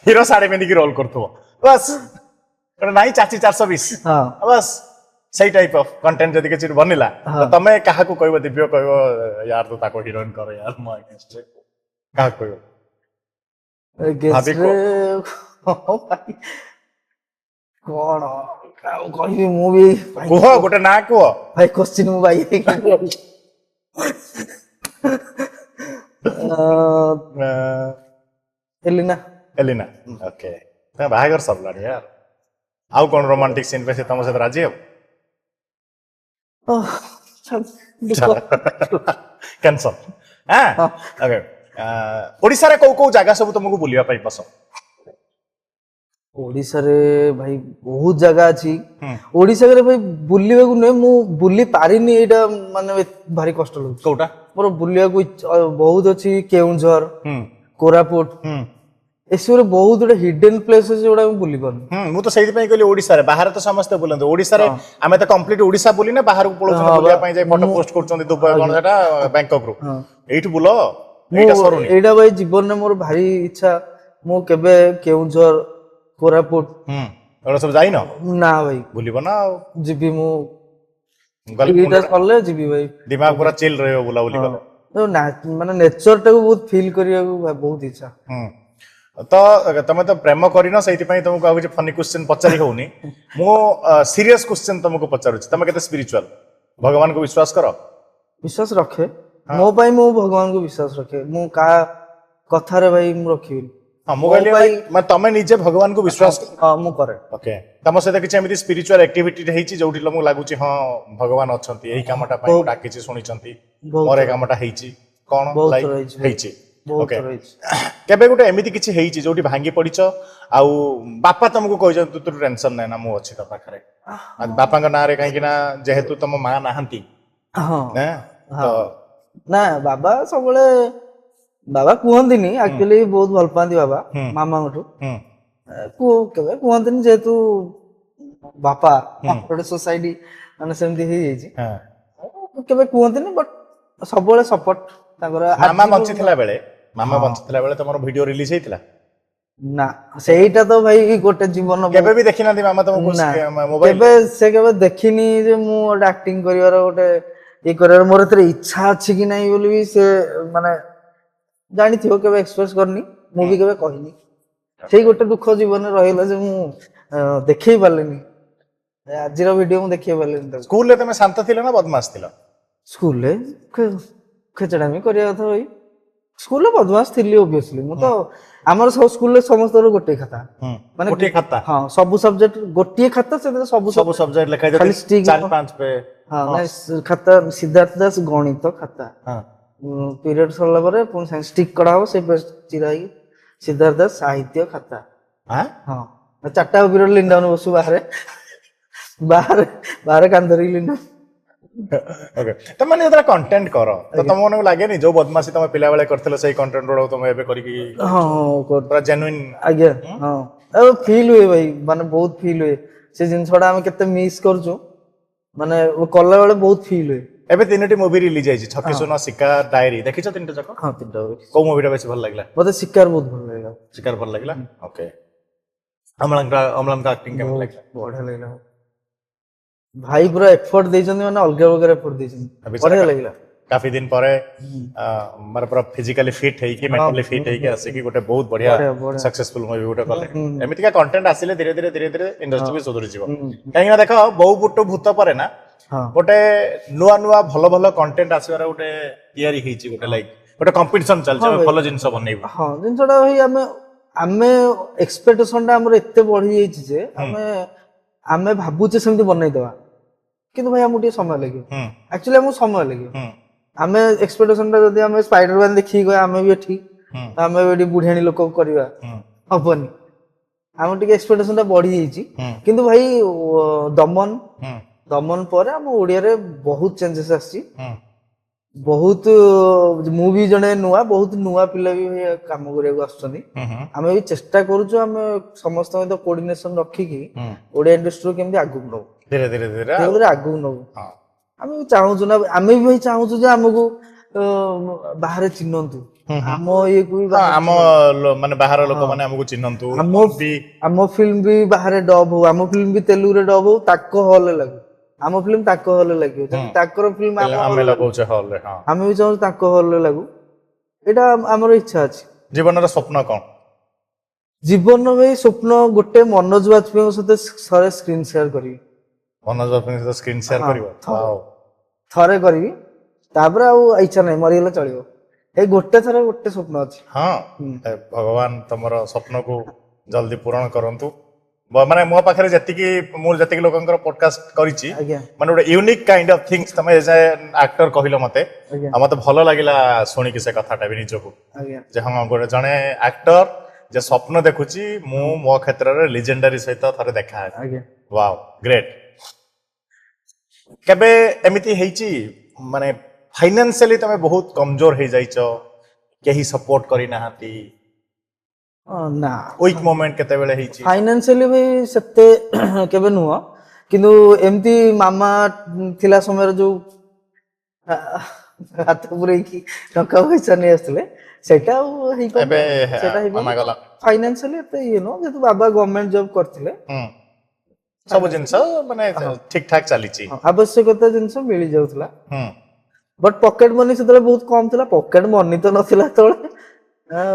ହିରୋ ଶାଢୀ ପିନ୍ଧିକି ରୋଲ କରୁଥିବ ବାସ୍ ଗୋଟେ ନାଇଁ ଚାଚି 420 ହଁ ବାସ୍ ସେଇ ଟାଇପ ଅଫ କଣ୍ଟେଣ୍ଟ ଯଦି କିଛି ବନିଲା ତ ତମେ କାହାକୁ କହିବ ଦିବ୍ୟ କହିବ ୟାର ତ ତାକୁ ହିରୋଇନ କର ୟାର ମୋ ଏଗେନ୍ଷ୍ଟରେ କାହାକୁ କହିବ ଭାବି ଗେଷ୍ଟରେ କୁହ କଣ ଆଉ କହିବି ମୁଁ ବି କୁହ ଗୋଟେ ନା କୁହ ଭାଇ କୋଶ୍ଚିନ୍ ମୁଁ ଭାଇ ଏଲିନା ଏଲିନା ଓକେ ତମେ ବାହାଘର ସରିଲାଣି ୟାର ଆଉ କଣ ରୋମାଣ୍ଟିକ ସିନ୍ ପାଇଁ ସେ ତମ ସହିତ ରାଜି ହବ କ୍ୟାନ୍ସର ହଁ ଓକେ ଓଡ଼ିଶାରେ କୋଉ କୋଉ ଜାଗା ସବୁ ତମକୁ ବୁଲିବା ପାଇଁ ପସନ୍ଦ ଓଡିଶାରେ ଭାଇ ବହୁତ ଜାଗା ଅଛି ହୁଁ। ଓଡିଶାରେ ଭାଇ ବୁଲିବାକୁ ନୁହେଁ ମୁଁ ବୁଲି ପାରିନି ଏଇଟା ମାନେ ଭାରି କଷ୍ଟ ଲାଗୁଛି କୋଉଟା ମୋର ବୁଲିବାକୁ ବହୁତ ଅଛି କେଉଁଝର ହୁଁ କୋରାପୁଟ ହୁଁ ଏସବୁରେ ବହୁତ ଗୁଡେ ହିଡେନ୍ ପ୍ଲେସ୍ ଅଛି ଯୋଉଟା ମୁଁ ବୁଲି ପାରୁନି ମୁଁ ତ ସେଇଥିପାଇଁ କହିଲି ଓଡ଼ିଶାରେ ବାହାରେ ତ ସମସ୍ତେ ବୁଲନ୍ତି ଓଡ଼ିଶାରେ ଆମେ ତ କମ୍ପ୍ଲିଟ୍ ଓଡ଼ିଶା ବୁଲିନେ ବାହାରକୁ ପଳଉଛନ୍ତି ହଁ, ବୁଲିବା ପାଇଁ ଯାଇ ଫଟୋ ମୁଁ- ପୋଷ୍ଟ କରୁଛନ୍ତି ଦୁବାଇ କଣ ସେଟା ବ୍ୟାଙ୍କକରୁ ହଁ। ଏଇଠୁ ବୁଲ ମୁଁ ଏଇଟା ସରୁନି ଏଇଟା ଭାଇ ଜୀବନରେ ମୋର ଭାରି ଇଚ୍ଛା ମୁଁ କେବେ କେଉଁଝର କୋରାପୁଟ ଏଗୁଡ଼ା ସବୁ ଯାଇନ ନା ଭାଇ ବୁଲିବ ନା ଆଉ ଯିବି ମୁଁ ଗଲେ ଏଇଟା ସରିଲେ ଯିବି ଭାଇ ଦିମାଗ ପୁରା ଚିଲ୍ ରହିବ ବୁଲାବୁଲି କଲେ ମାନେ ନେଚର ଟାକୁ ବହୁତ ଫିଲ୍ କରିବାକୁ ବହୁତ ଇଚ୍ଛା ତ ତମେ ତ ପ୍ରେମ କରିନ ସେଇଥିପାଇଁ ତମକୁ ଆଉ କିଛି ଫନି କ୍ୱେଶ୍ଚନ ପଚାରି ହଉନି ମୁଁ ସିରିୟସ୍ କ୍ୱେଶ୍ଚନ ତମକୁ ପଚାରୁଛି ତମେ କେତେ ସ୍ପିରିଚୁଆଲ ଭଗବାନଙ୍କୁ ବିଶ୍ୱାସ କର ବିଶ୍ୱାସ ରଖେ ମୋ ପାଇଁ ମୁଁ ଭଗବାନଙ୍କୁ ବିଶ୍ୱାସ ରଖେ ମୁଁ କାହା କଥାରେ ଭାଇ ମୁଁ ରଖିବିନି ହଁ ମୁଁ କହିଲି ମାନେ ତମେ ନିଜେ ଭଗବାନଙ୍କୁ ବିଶ୍ୱାସ କର ହଁ ମୁଁ କରେ ଓକେ ତମ ସହିତ କିଛି ଏମିତି ସ୍ପିରିଚୁଆଲ ଆକ୍ଟିଭିଟି ହେଇଛି ଯୋଉଠି ତମକୁ ଲାଗୁଛି ହଁ ଭଗବାନ ଅଛନ୍ତି ଏଇ କାମଟା ପାଇଁ ମୁଁ ଡାକିଛି ଶୁଣିଛନ୍ତି ବହୁତ ମୋର ଏ ଥର। କାମଟା ହେଇଛି କଣ ବହୁତ ଲାଇକ୍ ଥର ହେଇଛି ଭାଇ। ହେଇଛି ବହୁତ ଓକେ ଥର ହେଇଛି କେବେ ଗୋଟେ ଏମିତି କିଛି ହେଇଛି ଯୋଉଠି ଭାଙ୍ଗି ପଡିଛ ଆଉ ବାପା ତମକୁ କହିଛନ୍ତି ତୁ ଟେନସନ ନାହିଁ ନା ମୁଁ ଅଛି ତୋ ପାଖରେ ଆଉ ବାପାଙ୍କ ନାଁରେ କାହିଁକି ନା ଯେହେତୁ ତମ ମା ନାହାନ୍ତି ହଁ ନା ତ ନା ବାବା ସବୁବେଳେ ବାବା କୁହନ୍ତିନି ଆକ୍ଚୁଆଲି ବହୁତ ଭଲ ପାଆନ୍ତି ବାବା ହୁଁ। ମାମାଙ୍କଠୁ ହୁଁ କେବେ କୁହନ୍ତିନି ଯେହେତୁ ବାପା ଗୋଟେ ସୋସାଇଟି ମାନେ ସେମିତି ହେଇଯାଇଛି ହଁ କେବେ କୁହନ୍ତିନି ବଟ୍ ସବୁବେଳେ ସପୋର୍ଟ ତାଙ୍କର ମାମା ଆଜି ବଞ୍ଚିଥିଲା ବେଳେ ମାମା ହଁ। ବଞ୍ଚିଥିଲା ବେଳେ ତମର ଭିଡିଓ ରିଲିଜ ହେଇଥିଲା ନା ସେଇଟା ତ ଭାଇ ଗୋଟେ ଜୀବନ କେବେ ବି ଦେଖିନାହାନ୍ତି ମାମା ତମକୁ ନା ମୋବାଇଲ କେବେ ସେ କେବେ ଦେଖିନି ଯେ ମୁଁ ଗୋଟେ ଆକ୍ଟିଂ କରିବାର ଗୋଟେ ଇଏ କରିବାର ମୋର ଏଥିରେ ଇଚ୍ଛା ଅଛି କି ନାହିଁ ବୋଲି ବି ସେ ମାନେ ଜାଣିଥିବ କେବେ ଏକ୍ସପ୍ରେସ କରିନି ମୁଁ ବି କେବେ କହିନି ସେଇ ଗୋଟେ ଦୁଃଖ ଜୀବନରେ ରହିଲା ଯେ ମୁଁ ଦେଖେଇ ପାରିଲିନି ଆଜିର ଭିଡିଓ ମୁଁ ଦେଖେଇ ପାରିଲିନି ତାକୁ ସ୍କୁଲରେ ତମେ ଶାନ୍ତ ଥିଲ ନା ବଦମାସ ଥିଲ ସ୍କୁଲରେ ଖେଚଡାମି କରିବା କଥା ଭାଇ ସ୍କୁଲରେ ବଦମାସ ଥିଲି ଓବିୟସଲି ମୁଁ ତ ଆମର ସବୁ ସ୍କୁଲରେ ସମସ୍ତଙ୍କର ଗୋଟିଏ ଖାତା ମାନେ ଗୋଟିଏ ଖାତା ହଁ ସବୁ ସବଜେକ୍ଟ ଗୋଟିଏ ଖାତା ସେଥିରେ ସବୁ ସବୁ ସବଜେକ୍ଟ ଲେଖା ଖାଲି ହେଇଥାଏ ଷ୍ଟିକ୍ 4-5 ପେ ହଁ ନାଇଁ ଖାତା ସିଦ୍ଧାର୍ଥ ଦାସ ଗଣିତ ଖାତା ହଁ ପିରିୟଡ଼ ସରିଲା ପରେ ପୁଣି ସାଙ୍ଗେ ଷ୍ଟିକ୍ କରା ହବ ସେଇ ପେଜ ଚିରା ହେଇକି ସିଦ୍ଧାର୍ଥ ଦାସ ସାହିତ୍ୟ ଖାତା ଆଁ ହଁ 4ଟା ପିରିୟଡ଼ ଲିନ୍ ଡାଉନ୍ ବସୁ ବାହାରେ ବାହାରେ ବାହାରେ କାନ୍ଦ ଧରିକି ଲିନ୍ ଡାଉନ୍ ଓକେ ତମେ ଯେତେବେଳେ କଣ୍ଟେଣ୍ଟ କର ତ ତମମାନଙ୍କୁ ଲାଗେନି ଯୋଉ ବଦମାସି ତମେ ପିଲାବେଳେ କରିଥିଲ ସେଇ କଣ୍ଟେଣ୍ଟ ଗୁଡାକ ତମେ ଏବେ କରିକି ହଁ ହଁ ପୁରା ଜେନୁଇନ ଆଜ୍ଞା ହଁ ଆଉ ଫିଲ୍ ହୁଏ ଭାଇ ମାନେ ବହୁତ ଫିଲ୍ ହୁଏ ସେ ଜିନିଷଟା ଆମେ କେତେ ମିସ୍ କରୁଛୁ ମାନେ କଲା ବେଳେ ବହୁତ ଫିଲ୍ ହୁଏ ଏବେ 3ଟି ମୁଭି ରିଲିଜ ହେଇଛି ଛକି ସୁନ ଶିକାର ଡାଏରୀ ଦେଖିଛ 3ଟା ଯାକ ହଁ 3ଟା କୋଉ ମୁଭିଟା ବେଶୀ ଭଲ ଲାଗିଲା ମତେ ଶିକାର ବହୁତ ଭଲ ଲାଗିଲା ଶିକାର ଭଲ ଲାଗିଲା ଓକେ ଅମ୍ଳାନଙ୍କ ଆକ୍ଟିଂ କେମିତି ବହୁତ ଲାଗିଲା ବଢିଆ ଲାଗିଲା ଭାଇ ପୁରା ଏଫର୍ଟ ଦେଇଛନ୍ତି ମାନେ ଅଲଗା ପ୍ରକାର ଏଫର୍ଟ ଦେଇଛନ୍ତି ବଢିଆ ଲାଗିଲା काफी दिन पर मार पूरा फिजिकली फिट ହେଇକି मेंटली फिट ହେଇକି ଆସିକି ଗୋଟେ ବହୁତ ବଢିଆ ବଢିଆ सक्सेसफुल मूवी ଗୋଟେ କଲେ ଏମିତିକା कंटेंट ଆସିଲେ ଧୀरे धीरे इंडस्ट्री ବି ସୁଧୁରି ଯିବ କାହିଁକି ନା ଦେଖ ବୋଉ ବୁଟୁ ଭୂତ ପରେ ନା ହଁ ଗୋଟେ ନୂଆ ନୂଆ ଭଲ ଭଲ କଣ୍ଟେଣ୍ଟ ଆସିବାର ଗୋଟେ ତିଆରି ହେଇଛି ଗୋଟେ ଲାଇକ୍ ଗୋଟେ କମ୍ପିଟିସନ ଚାଲିଛି ଆମେ ଭଲ ଜିନିଷ ବନେଇବୁ ହଁ ଜିନିଷଟା ଭାଇ ଆମେ ଆମେ ଏକ୍ସପେକ୍ଟେସନ ଟା ଆମର ଏତେ ବଢି ଯାଇଛି ଯେ ଆମେ ଭାବୁଛେ ସେମିତି ବନେଇଦବା କିନ୍ତୁ ଭାଇ ଆମକୁ ଟିକେ ସମୟ ଲାଗିବ ଆକ୍ଚୁଆଲି ଆମକୁ ସମୟ ଲାଗିବ ଆମେ ଏକ୍ସପେକ୍ଟେସନ ଟା ଯଦି ଆମେ ସ୍ପାଇଡର ମ୍ୟାନ ଦେଖିକି କହିବା ଆମେ ବି ଏଠି ଆମେ ବି ଏଠି ବୁଢିଆଣୀ ଲୋକ କରିବା ହବନି ଆମର ଟିକେ ଏକ୍ସପେକ୍ଟେସନ ଟା ବଢି ଯାଇଛି କିନ୍ତୁ ଭାଇ ଦମନ ଦମନ ପରେ ଆମ ଓଡିଆରେ ବହୁତ ଚେଞ୍ଜେସ୍ ଆସିଛି ବହୁତ ମୁଁ ବି ଜଣେ ନୂଆ ବହୁତ ନୂଆ ପିଲା ବି କାମ କରିବାକୁ ଆସୁଛନ୍ତି ଆମେ ବି ଚେଷ୍ଟା କରୁଛୁ ଆମେ ସମସ୍ତଙ୍କ ସହିତ କୋଅର୍ଡିନେସନ ରଖିକି ଓଡିଆ ଇଣ୍ଡଷ୍ଟ୍ରି କେମିତି ଆଗକୁ ନବୁ ଧୀରେ ଧୀରେ ଆଗକୁ ନବୁ ଆମେ ବି ଚାହୁଁଛୁ ନା ଆମେ ବି ଭାଇ ଚାହୁଁଛୁ ଯେ ଆମକୁ ବାହାରେ ଚିହ୍ନନ୍ତୁ ଆମ ଇଏକୁ ବି ଆମ ମାନେ ବାହାର ଲୋକମାନେ ଆମକୁ ଚିହ୍ନନ୍ତୁ ଆମ ଫିଲ୍ମ ବି ବାହାରେ ଡବ୍ ହଉ ଆମ ଫିଲ୍ମ ବି ତେଲୁଗୁରେ ଡବ୍ ହଉ ତାଙ୍କ ହଲରେ ଲାଗୁ ଆମ ଫିଲ୍ମ ତାଙ୍କ ହଲରେ ଲାଗିବ ଯେମିତି ତାଙ୍କର ଫିଲ୍ମ ଆମେ ଲଗାଉଛେ ହଲରେ ଆମେ ବି ଚାହୁଁଛୁ ତାଙ୍କ ହଲରେ ଲାଗୁ ଏଇଟା ଆମର ଇଚ୍ଛା ଅଛି ଜୀବନର ସ୍ୱପ୍ନ କଣ ଜୀବନ ଭାଇ ସ୍ୱପ୍ନ ଗୋଟେ ମନୋଜ ବାଜପେୟୀଙ୍କ ସହିତ ଥରେ ସ୍କ୍ରିନ୍ ସେୟାର କରିବି ମନୋଜ ବାଜପେୟୀଙ୍କ ସହିତ ସ୍କ୍ରିନ୍ ସେୟାର କରିବ ଥରେ କରିବି ତାପରେ ଆଉ ଇଚ୍ଛା ନାହିଁ ମରିଗଲେ ଚଳିବ ଏଇ ଗୋଟେ ଥର ଗୋଟେ ସ୍ୱପ୍ନ ଅଛି। ହଁ ଭଗବାନ ତମର ସ୍ୱପ୍ନକୁ ଜଲ୍ଦି ପୂରଣ କରନ୍ତୁ। ମାନେ ମୋ ପାଖରେ ମୁଁ ଯେତିକି ଲୋକଙ୍କର ପଡକାଷ୍ଟ କରିଛି ଆଜ୍ଞା ମାନେ ଗୋଟେ ୟୁନିକ୍ କାଇଣ୍ଡ ଅଫ ଥିଙ୍ଗସ୍ ତମେ ଏଜ ଆକ୍ଟର କହିଲ ମତେ ଆଜ୍ଞା ଆଉ ମତେ ଭଲ ଲାଗିଲା ଶୁଣିକି ସେ କଥାଟା ବି ନିଜକୁ ଆଜ୍ଞା ଯେ ହଁ ଗୋଟେ ଜଣେ ଆକ୍ଟର ଯେ ସ୍ୱପ୍ନ ଦେଖୁଛି ମୁଁ ମୋ କ୍ଷେତ୍ରରେ ଲିଜେଣ୍ଡାରୀ ସହିତ ଥରେ ଦେଖା ହେବି। ଆଜ୍ଞା। Wow great. କେବେ ଏମିତି ହେଇଛି ମାନେ ଫାଇନାନ୍ସିଆଲି ତମେ ବହୁତ କମଜୋର ହେଇଯାଇଛ କେହି ସପୋର୍ଟ କରିନାହାନ୍ତି ନା ୱିକ୍ ମୋମେଣ୍ଟ କେତେବେଳେ ହେଇଛି? ଫାଇନାନ୍ସିଆଲି ଭାଇ ସେତେ କେବେ ନୁହଁ, କିନ୍ତୁ ଏମିତି ମାମା ଥିଲା ସମୟରେ ଯୋଉ ହାତ ପୁରେଇକି ଟଙ୍କା ପଇସା ନେଇ ଆସିଥିଲେ ସେଇଟା ଆଉ ହେଇପାରୁନି। ଏବେ ସେଇଟା ମାମା ଗଲା। ଫାଇନାନ୍ସିଆଲି ଏତେ ଇଏ ନୁହଁ, ଯେହେତୁ ବାବା ଗଭର୍ଣ୍ଣମେଣ୍ଟ ଜବ୍ କରିଥିଲେ ସବୁ ଜିନିଷ ମାନେ ଠିକ ଠାକ ଚାଲିଛି। ଆବଶ୍ୟକତା ଜିନିଷ ମିଳିଯାଉଥିଲା। ହୁଁ ବଟ୍ ପକେଟ ମନି ସେତେବେଳେ ବହୁତ କମ ଥିଲା, ପକେଟ ମନି ତ ନଥିଲା ସେତେବେଳେ।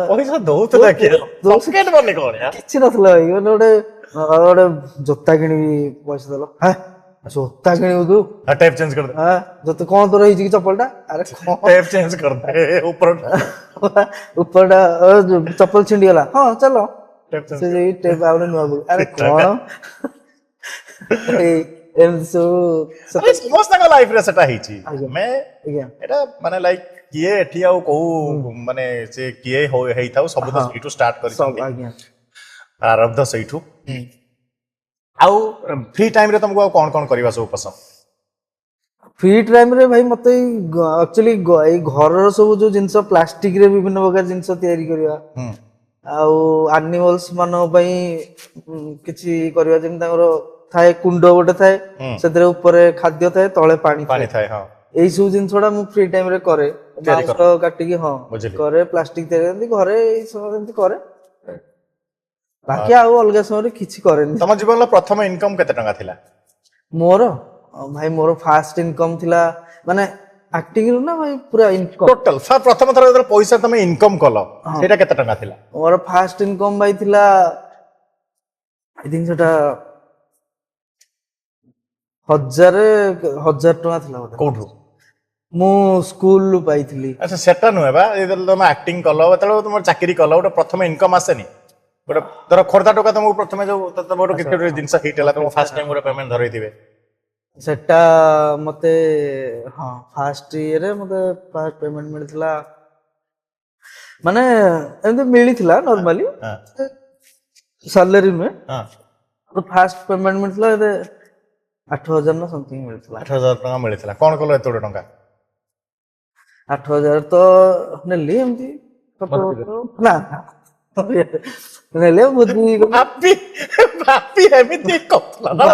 ପଇସା ଦଉଥିଲା କିଏ? ପକେଟ ମନି କଣ ୟା? କିଛି ନଥିଲା ଭାଇ, ମାନେ ଗୋଟେ ଜୋତା କିଣିବି ପଇସା ଦେଲ, ଜୋତା କିଣିବୁ ତୁ, ଟେପ ଚେଞ୍ଜ କରିଦେ, ଜୋତା କଣ ତୋର ହେଇଛି କି ଚପଲଟା? ଆରେ ଟେପ ଚେଞ୍ଜ କରିଦେ ଉପର ଉପରଟା ଚପଲ ଛିଣ୍ଡିଗଲା, ହଁ ଚାଲ ଟେପ ଚେଞ୍ଜ ସେ ଯାଇ ଟେପ ଆଉ ଗୋଟେ ନୂଆ ବୁକ୍। ଆରେ କଣ ଏମିତି ସବୁ ଆରେ ସମସ୍ତଙ୍କ ଲାଇଫରେ ସେଟା ହେଇଛି। ଆଜ୍ଞା। ଆମେ ଆଜ୍ଞା ଏଟା ମାନେ ଲାଇକ କିଏ ଏଠି ଆଉ କୋଉ ମାନେ ସେ କିଏ ହେଇଥାଉ ସବୁ ତ ସେଇଠୁ ଷ୍ଟାର୍ଟ କରିଛନ୍ତି, ଆଜ୍ଞା। ପ୍ରାରବ୍ଧ ସେଇଠୁ। ଆଉ ଫ୍ରି ଟାଇମ ରେ ତମକୁ ଆଉ କଣ କଣ କରିବା ସବୁ ପସନ୍ଦ? ଫ୍ରି ଟାଇମ ରେ ଭାଇ ମତେ ଆକ୍ଚୁଆଲି ଏଇ ଘରର ସବୁ ଯୋଉ ଜିନିଷ ପ୍ଲାଷ୍ଟିକ ରେ ବିଭିନ୍ନ ପ୍ରକାର ଜିନିଷ ତିଆରି କରିବା, ଆଉ ଆନିମଲ୍ସ ମାନଙ୍କ ପାଇଁ କିଛି କରିବା, ଯେମିତି ତାଙ୍କର ଥାଏ କୁଣ୍ଡ ଗୋଟେ ଥାଏ, ସେଥିରେ ଉପରେ ଖାଦ୍ୟ ଥାଏ ତଳେ ପାଣି ଥାଏ। ହଁ ଏଇ ସବୁ ଜିନିଷ ଟା ମୁଁ ଫ୍ରି ଟାଇମ ରେ କରେ, ତିଆରି ବାଉଁଶ କର। କାଟିକି ବୁଝିଲି। କରେ, ପ୍ଲାଷ୍ଟିକ ତିଆରି ଏମିତି ଘରେ ଏଇ ସବୁ ଏମିତି କରେ। ବାକି ଆଉ ଅଲଗା ସମୟରେ କିଛି କରେନି। ତମ ଜୀବନର ପ୍ରଥମ ଇନକମ କେତେ ଟଙ୍କା ଥିଲା? ମୋର ଭାଇ ମୋର ଫାଷ୍ଟ ଇନକମ ଥିଲା ମାନେ ଆକ୍ଟିଂ ରୁ ନା ଭାଇ ପୁରା ଇନକମ ଟୋଟାଲ ପ୍ରଥମ ଥର ଯେତେବେଳେ ପଇସା ତମେ ଇନକମ କଲ ସେଇଟା କେତେ ଟଙ୍କା ଥିଲା? ମୋର ଫାଷ୍ଟ ଇନକମ ଭାଇ ଥିଲା ଆଇ ଥିଙ୍କ ସେଟା 1000 ଟଙ୍କା ଥିଲା ବୋଧେ। କୋଉଠୁ? ମୁଁ ସ୍କୁଲରୁ ପାଇଥିଲି। ଆଚ୍ଛା ସେଟା ନୁହେଁ ବା, ଯେତେବେଳେ ତମେ ଆକ୍ଟିଂ କଲ, ଯେତେବେଳେ ତମର ଚାକିରି କଲ, ଗୋଟେ ପ୍ରଥମେ ଇନକମ ଆସେନି? ଗୋଟେ ଧର ଖୋର୍ଦ୍ଧା ଟଙ୍କା ତମକୁ ପ୍ରଥମେ ଯୋଉ ତମର କିଛି ଗୋଟେ ଜିନିଷ ହିଟ୍ ହେଲା, ତମକୁ ଫାଷ୍ଟ ଟାଇମ ଗୋଟେ ପେମେଣ୍ଟ ଧରେଇଥିବେ। ସେଟା ମତେ ଫାଷ୍ଟ ଇଏରେ ମତେ ଫାଷ୍ଟ ପେମେଣ୍ଟ ମିଳିଥିଲା, ମାନେ ଏମିତି ମିଳିଥିଲା ନର୍ମାଲି ସାଲାରୀ ନୁହେଁ, ଫାଷ୍ଟ ପେମେଣ୍ଟ ମିଳିଥିଲା ଏବେ 8000 ନା ସମଥିଙ୍ଗ ମିଳିଥିଲା। 8000 ଟଙ୍କା ମିଳିଥିଲା। କଣ କଲ ଏତେ ଗୋଟେ ଟଙ୍କା? 8000 ତ ନେଲି ଏମିତି ନା ନେଲେ ଭାବି ଏମିତି କଥିଲା ନା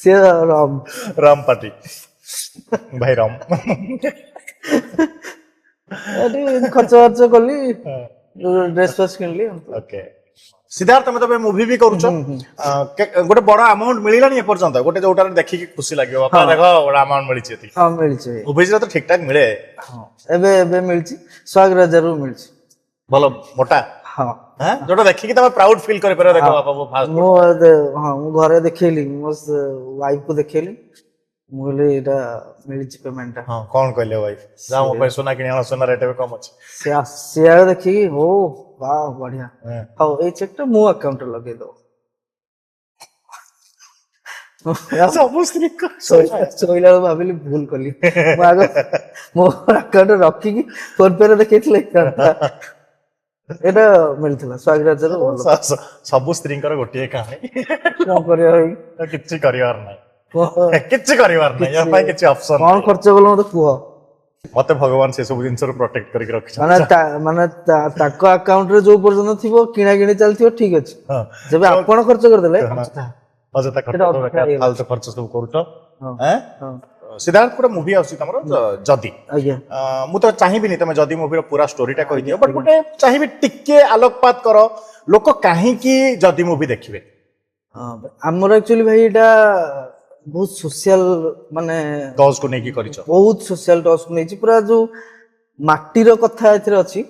ସେ ରାମ ପାଟି ଭାଇ ରାମ ଖର୍ଚ୍ଚ ବାର୍ଚ୍ଚ କଲି, ଡ୍ରେସ୍ ଫ୍ରେସ୍ କିଣିଲି। ଓକେ। ସିଦ୍ଧାର୍ଥ ତମେ ତ ମୁଭି ବି କରୁଛ, ଗୋଟେ ବଡ ଆମାଉଣ୍ଟ ମିଳିଲାନି ଏପର୍ଯ୍ୟନ୍ତ? ଗୋଟେ ଯୋଉଟାରେ ଦେଖିକି ଖୁସି ଲାଗିବ, ବାପା ଦେଖ ଗୋଟେ ଆମାଉଣ୍ଟ ମିଳିଛି ଏତିକି। ହଁ ମିଳିଛି ମୁଭିଜରେ ତ ଠିକ ଠାକ ମିଳେ। ଏବେ ଏବେ ମିଳିଛି, ସ୍ୱାଗରାଜରୁ ମିଳିଛି। ଭଲ ମୋଟା, ଯୋଉଟା ଦେଖିକି ତମେ ପ୍ରାଉଡ ଫିଲ୍ କରିପାରିବ, ଦେଖ ବାପା ମୁଁ ଫାଷ୍ଟ। ମୁଁ ଘରେ ଦେଖେଇଲି, ମୋ ୱାଇଫ କୁ ଦେଖେଇଲି, ମୁଁ କହିଲି ଏଇଟା ମିଳିଛି ପେମେଣ୍ଟଟା। ହଁ କଣ କହିଲେ ୱାଇଫ? ଯାହା ମୋ ପାଇଁ ସୁନା କିଣି ଆଣ, ସୁନା ରେଟ୍ ଏବେ କମ ଅଛି। ସିଏ ଦେଖିକି ହଉ ବାହ ବଢିଆ, ହଉ ଏଇ ଚେକ୍ ଟା ମୋ ଆକାଉଣ୍ଟରେ ଲଗେଇ ଦବ। ସବୁ ସ୍ତ୍ରୀ ଶୋଇଲା ବେଳକୁ ଭାବିଲି ଭୁଲ କଲି, ମୁଁ ଆଗ ମୋ ଆକାଉଣ୍ଟରେ ରଖିକି ଫୋନ ପେ ରେ ଦେଖେଇଥିଲେ ଏଇଟା ମିଳିଥିଲା ସ୍ୱାଗରାଜରୁ। ସବୁ ସ୍ତ୍ରୀଙ୍କର ଗୋଟିଏ କାହାଣୀ, କଣ କରିବା ଭାଇ, କିଛି କରିବାର ନାହିଁ, କିଛି କରିବାର ନାହିଁ, ୟା ପାଇଁ କିଛି ଅପସନ କଣ ଖର୍ଚ୍ଚ କଲ ମତେ କୁହ। ମତେ ଭଗବାନ ସେ ସବୁ ଜିନିଷରୁ ପ୍ରୋଟେକ୍ଟ କରିକି ରଖିଛନ୍ତି। ମାନେ ତାଙ୍କ ଆକାଉଣ୍ଟରେ ଯୋଉ ପର୍ଯ୍ୟନ୍ତ ଥିବ କିଣା କିଣି ଚାଲିଥିବ ଠିକ ଅଛି, ଯେବେ ଆପଣ ଖର୍ଚ୍ଚ କରିଦେଲେ ଅଯଥା ଫାଲତୁ ଖର୍ଚ୍ଚ ସବୁ କରୁଛ। ସିଦ୍ଧାର୍ଥ ଗୋଟେ ମୁଭି ଆସୁଛି ତମର ଯଦି, ମୁଁ ତ ଚାହିଁବିନି ତମେ ଯଦି ମୁଭିର ପୁରା ଷ୍ଟୋରିଟା କହିଦିଅ, ବଟ୍ ଗୋଟେ ଚାହିଁବି ଟିକେ ଆଲୋକପାତ କର, ଲୋକ କାହିଁକି ଯଦି ମୁଭି ଦେଖିବେ? ଆମର ଆକ୍ଚୁଆଲି ଭାଇ ଏଇଟା ବହୁତ ସୋସିଆଲ ମାନେ ଟଚ୍କୁ ନେଇକି କରିଛ, ବହୁତ ସୋସିଆଲ ଟଚ୍କୁ ନେଇଛି, ପୁରା ଯୋଉ ମାଟିର କଥା ଏଥିରେ ଅଛି।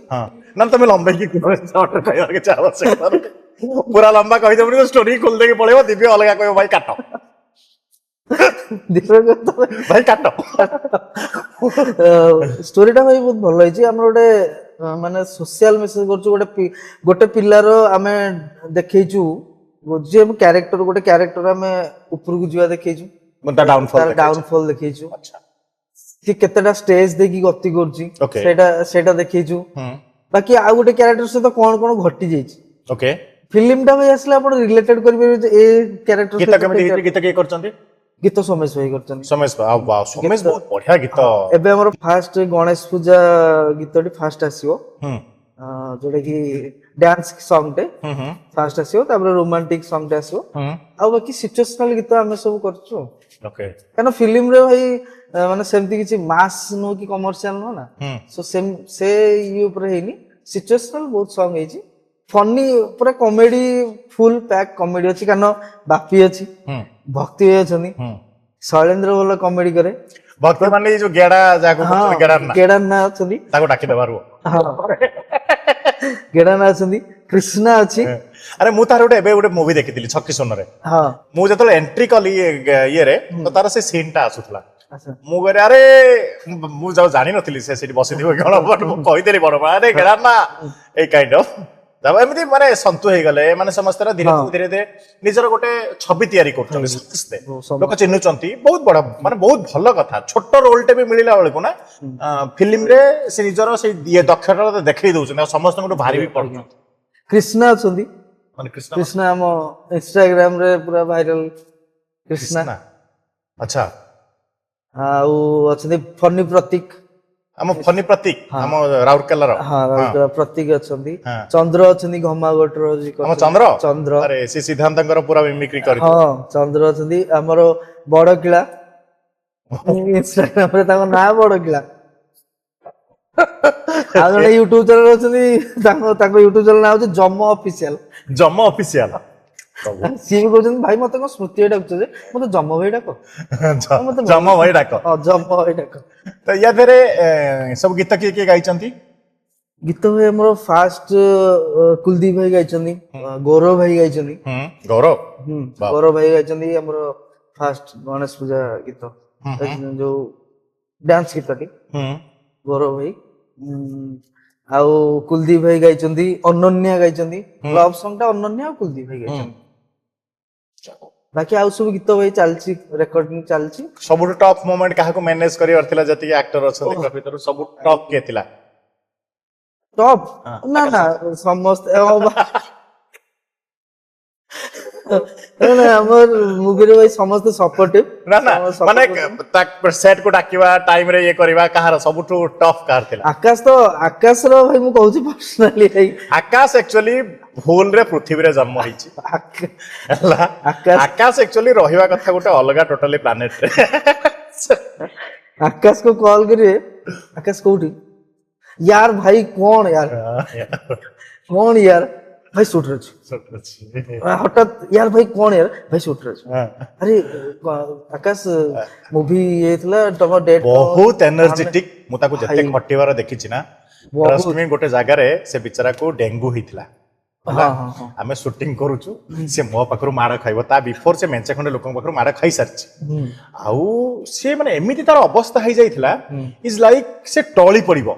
ନା ତମେ ଲମ୍ବେଇକି କହିବାର କିଛି ଆବଶ୍ୟକତା ନାହିଁ, ପୁରା ଲମ୍ବା କହିଦେବନି, ଷ୍ଟୋରି ଖୋଲି ଦେଇକି ପଳେଇବ, ଦିବ୍ୟ ଅଲଗା କହିବ ଭାଇ କାଟ। ଦୀପକ ତମେ ଭାଇ କାଟ। ଷ୍ଟୋରିଟା ଭାଇ ବହୁତ ଭଲ ହେଇଛି। ଆମର ଗୋଟେ ମାନେ ସୋସିଆଲ ମେସେଜ କରୁଛୁ। ଗୋଟେ ପିଲାର ଆମେ ଦେଖେଇଛୁ ଯେ କ୍ୟାରେକ୍ଟର, ଗୋଟେ କ୍ୟାରେକ୍ଟର ଆମେ ଉପରକୁ ଯିବା ଦେଖେଇଛୁ, ତା ଡାଉନଫଲ୍ ତାର ଡାଉନଫଲ୍ ଦେଖେଇଛୁ, ଆଚ୍ଛା ସେ କେତେଟା ସ୍ଟେଜ ଦେଇକି ଗତି କରୁଛି Okay. ସେଇଟା ଦେଖେଇଛୁ। ହୁଁ ବାକି ଆଉ ଗୋଟେ କ୍ୟାରେକ୍ଟର ସହିତ କଣ କଣ ଘଟି ଯାଇଛି ଓକେ। ଫିଲ୍ମଟା ଭାଇ ଆସିଲେ ଆପଣ ରିଲେଟେଡ କରିପାରିବେ ଯେ ଏ କ୍ୟାରେକ୍ଟର ଗୀତ କେମିତି ହେଇଛି? ଗୀତ କିଏ କରିଛନ୍ତି? ଗୀତ ସୋମେଶ ଭାଇ କରିଛନ୍ତି। ସୋମେଶ ୱାଓ ସୋମେଶ ବହୁତ ବଢିଆ ଗୀତ। ଏବେ ଆମର ଫାଷ୍ଟ ଗଣେଶ ପୂଜା ଗୀତଟି ଫାଷ୍ଟ ଆସିବ, ହୁଁ ଯୋଉଟା କି ଡ୍ୟାନ୍ସ ସଙ୍ଗଟେ ହୁଁ ହୁଁ ଫାଷ୍ଟ ଆସିବ, ତାପରେ ରୋମାଣ୍ଟିକ ସଙ୍ଗଟେ ଆସିବ, ହୁଁ ଆଉ ବାକି ସିଚୁଏସନାଲ ଗୀତ ଆମେ ସବୁ କରୁଛୁ। ଓକେ କାରଣ ଫିଲ୍ମରେ ଭାଇ ମାନେ ସେମିତି କିଛି ମାସ୍ ନୁହଁ କି କମର୍ସିଆଲ ନୁହଁ ନା, ହୁଁ ସୋ ସେ ଇଏ ଉପରେ ହେଇନି। ସିଚୁଏସନାଲ ବହୁତ ସଙ୍ଗ ହେଇଛି, ଫନି ପୁରା କମେଡି, ଫୁଲ ପ୍ୟାକ୍ କମେଡି ଅଛି। କାରଣ ବାପି ଅଛି, ହୁଁ ଭକ୍ତି ଭାଇ ଅଛନ୍ତି, ହୁଁ। ଶୈଳେନ୍ଦ୍ର ଭଲ କମେଡି କରେ, ଭକ୍ତି ମାନେ ଏଇ ଯୋଉ ଗେଡା ଯାହାକୁ କହୁଛନ୍ତି ଗେଡାର ନା, କେଦାରନାଥ ଅଛନ୍ତି, ତାକୁ ଡାକିଦେବାରୁ। କେଦାରନାଥ ଅଛନ୍ତି, କୃଷ୍ଣା ଅଛି। ଆରେ ମୁଁ ତାର ଏବେ ଗୋଟେ ମୁଭି ଦେଖିଥିଲି ଛକି ଶୂନରେ। ହଁ ମୁଁ ଯେତେବେଳେ ଏଣ୍ଟ୍ରି କଲି ଇଏରେ ତ ତାର ସେ ସିନ୍ ଟା ଆସୁଥିଲା। ଆଚ୍ଛା ମୁଁ କହିଲି ଆରେ ମୁଁ ଯାଉ ଜାଣିନଥିଲି ସେ ସେଠି ବସିଥିବ କଣ, ବଟ୍ ମୁଁ କହିଦେଲି ବଡ ମା ଆରେ ଗେଡା ନା, ଏଇ କାଇଣ୍ଡ ଅଫ। ତାପରେ ଏମିତି ମାନେ ସନ୍ତୁ ହେଇଗଲେ ମାନେ ସମସ୍ତେ ଧୀରେ ଧୀରେ ଧୀରେ ନିଜର ଗୋଟେ ଛବି ତିଆରି କରୁଛନ୍ତି ସମସ୍ତେ, ଲୋକ ଚିହ୍ନୁଛନ୍ତି। ବହୁତ ବଡ ମାନେ ବହୁତ ଭଲ କଥା। ଛୋଟ ରୋଲଟେ ବି ମିଳିଲା ବେଳକୁ ନା ଫିଲ୍ମରେ ସେ ନିଜର ସେଇ ଇଏ ଦକ୍ଷତା ଦେଖେଇ ଦଉଛନ୍ତି ଆଉ ସମସ୍ତଙ୍କଠୁ ଭାରି ବି ପଡୁଛନ୍ତି। କୃଷ୍ଣା ଅଛନ୍ତି, ମାନେ କୃଷ୍ଣ କୃଷ୍ଣା ଆମ ଇନଷ୍ଟାଗ୍ରାମ ରେ ପୁରା ଭାଇରାଲ କୃଷ୍ଣା। କୃଷ୍ଣା ଆଚ୍ଛା ଆଉ ଅଛନ୍ତି ଫନି ପ୍ରତୀକ, ଆମ ଫନି ପ୍ରତୀକ ଆମ ରାଉରକେଲାର। ହଁ ପ୍ରତୀକ ଅଛନ୍ତି, ହଁ। ଚନ୍ଦ୍ର ଅଛନ୍ତି ଘମାଗଟର ଆମ ଚନ୍ଦ୍ର ଚନ୍ଦ୍ର, ଆରେ ସେ ସିଦ୍ଧାନ୍ତଙ୍କର ପୁରା ମିମିକ୍ରି କରି। ହଁ ଚନ୍ଦ୍ର ଅଛନ୍ତି। ଆମର ବଡ କିଳା, ଇନଷ୍ଟାଗ୍ରାମ ରେ ତାଙ୍କ ନାଁ ବଡ କିଳା। ଆଉ ଜଣେ ୟୁଟ୍ୟୁବ ଚ୍ୟାନେଲ ଅଛନ୍ତି, ତାଙ୍କ ୟୁଟ୍ୟୁବ ଚ୍ୟାନେଲ ନାଁ ହଉଛି ଜମ ଅଫିସିଆଲ। ଜମ ଅଫିସିଆଲ। ସିଏ ବି କହୁଛନ୍ତି ଭାଇ ମତେ କଣ ସ୍ମୃତି ଭାଇ ଡାକୁଛ ଯେ, ମତେ ଜମ ଭାଇ ଡାକ। ମତେ ଜମ ଭାଇ ଡାକ। ଜମ ଭାଇ ଡାକ। ତ ୟା ଦେହରେ ସବୁ ଗୀତ କିଏ କିଏ ଗାଇଛନ୍ତି? ଗୀତ ଭାଇ ଆମର ଫାଷ୍ଟ କୁଲଦୀପ ଭାଇ ଗାଇଛନ୍ତି, ଗୌରବ ଭାଇ ଗାଇଛନ୍ତି। ହୁଁ ଗୌରବ ବାଃ। ଗୌରବ ଭାଇ ଗାଇଛନ୍ତି ଆମର ଫାଷ୍ଟ ଗଣେଶ ପୂଜା ଗୀତ, ଯୋଉ ଡ୍ୟାନ୍ସ ଗୀତଟି ହୁଁ ଗୌରବ ଭାଇ। ଆଉ କୁଲଦୀପ ଭାଇ ଗାଇଛନ୍ତି, ଅନନ୍ୟା ଗାଇଛନ୍ତି। ଲଭ ସଙ୍ଗ ଟା ଅନନ୍ୟା ଆଉ କୁଲଦୀପ ଭାଇ ଗାଇଛନ୍ତି। ବାକି ଆଉ ସବୁ ଗୀତ ଭାଇ ଚାଲିଛି, ରେକର୍ଡିଂ ଚାଲିଛି। ସବୁଠୁ ଟପ୍ ମୋମେଣ୍ଟ କାହାକୁ ମ୍ୟାନେଜ କରିବାର ଥିଲା? ଯେତିକି ଆକ୍ଟର ଅଛନ୍ତି ତା ଭିତରୁ ସବୁ ଟପ୍ କିଏ ଥିଲା? ଟପ୍ ନା ନା ସମସ୍ତେ ଆମର ମୁଭିରେ ଭାଇ ସମସ୍ତେ ସପୋର୍ଟିଭ। ନା ନା ମାନେ ସେଟ୍ କୁ ଡାକିବା ଟାଇମ ରେ ଇଏ କରିବା, କାହାର ସବୁଠୁ ଟପ୍ କାହାର ଥିଲା? ଆକାଶର ଭାଇ ମୁଁ କହୁଛି ପର୍ସନାଲି ଭାଇ, ଆକାଶ ଆକ୍ଚୁଆଲି ଭୁଲରେ ପୃଥିବୀରେ ଜନ୍ମ ହେଇଛି ହେଲା। ଆକାଶ ଆକ୍ଚୁଆଲି ରହିବା କଥା ଗୋଟେ ଅଲଗା ଟୋଟାଲି ପ୍ଲାନେଟରେ। ଆକାଶକୁ କଲ୍ କରିବେ, ଆକାଶ କୋଉଠି? यार भाई कौन यार, कौन यार भाई शूटर ଅଛି। ହଠାତ୍ यार भाई कौन यार भाई शूटर ଅଛି। ଆରେ ଆକାଶ ମୁଭି ହେଇଥିଲା ତମ ଡେଟ୍ ବହୁତ ଏନର୍ଜେଟିକ। ମୁଁ ତାକୁ ଯେତେ ଖଟିବାର ଦେଖିଛି ନା, ଟ୍ରଷ୍ଟ ମି, ଗୋଟେ ଜାଗାରେ ସେ ବିଚାରାକୁ ଡେଙ୍ଗୁ ହେଇଥିଲା ହେଲା। ଆମେ ସୁଟିଂ କରୁଛୁ, ସେ ମୋ ପାଖରୁ ମାଡ଼ ଖାଇବ, ତା ବିଫୋର ସେ ମେଞ୍ଚେ ଖଣ୍ଡେ ଲୋକଙ୍କ ପାଖରୁ ମାଡ଼ ଖାଇସାରିଛି। ଆଉ ସେ ମାନେ ଏମିତି ତାର ଅବସ୍ଥା ହେଇଯାଇଥିଲା, ଇଜ ଲାଇକ ସେ ଟଳି ପଡିବ।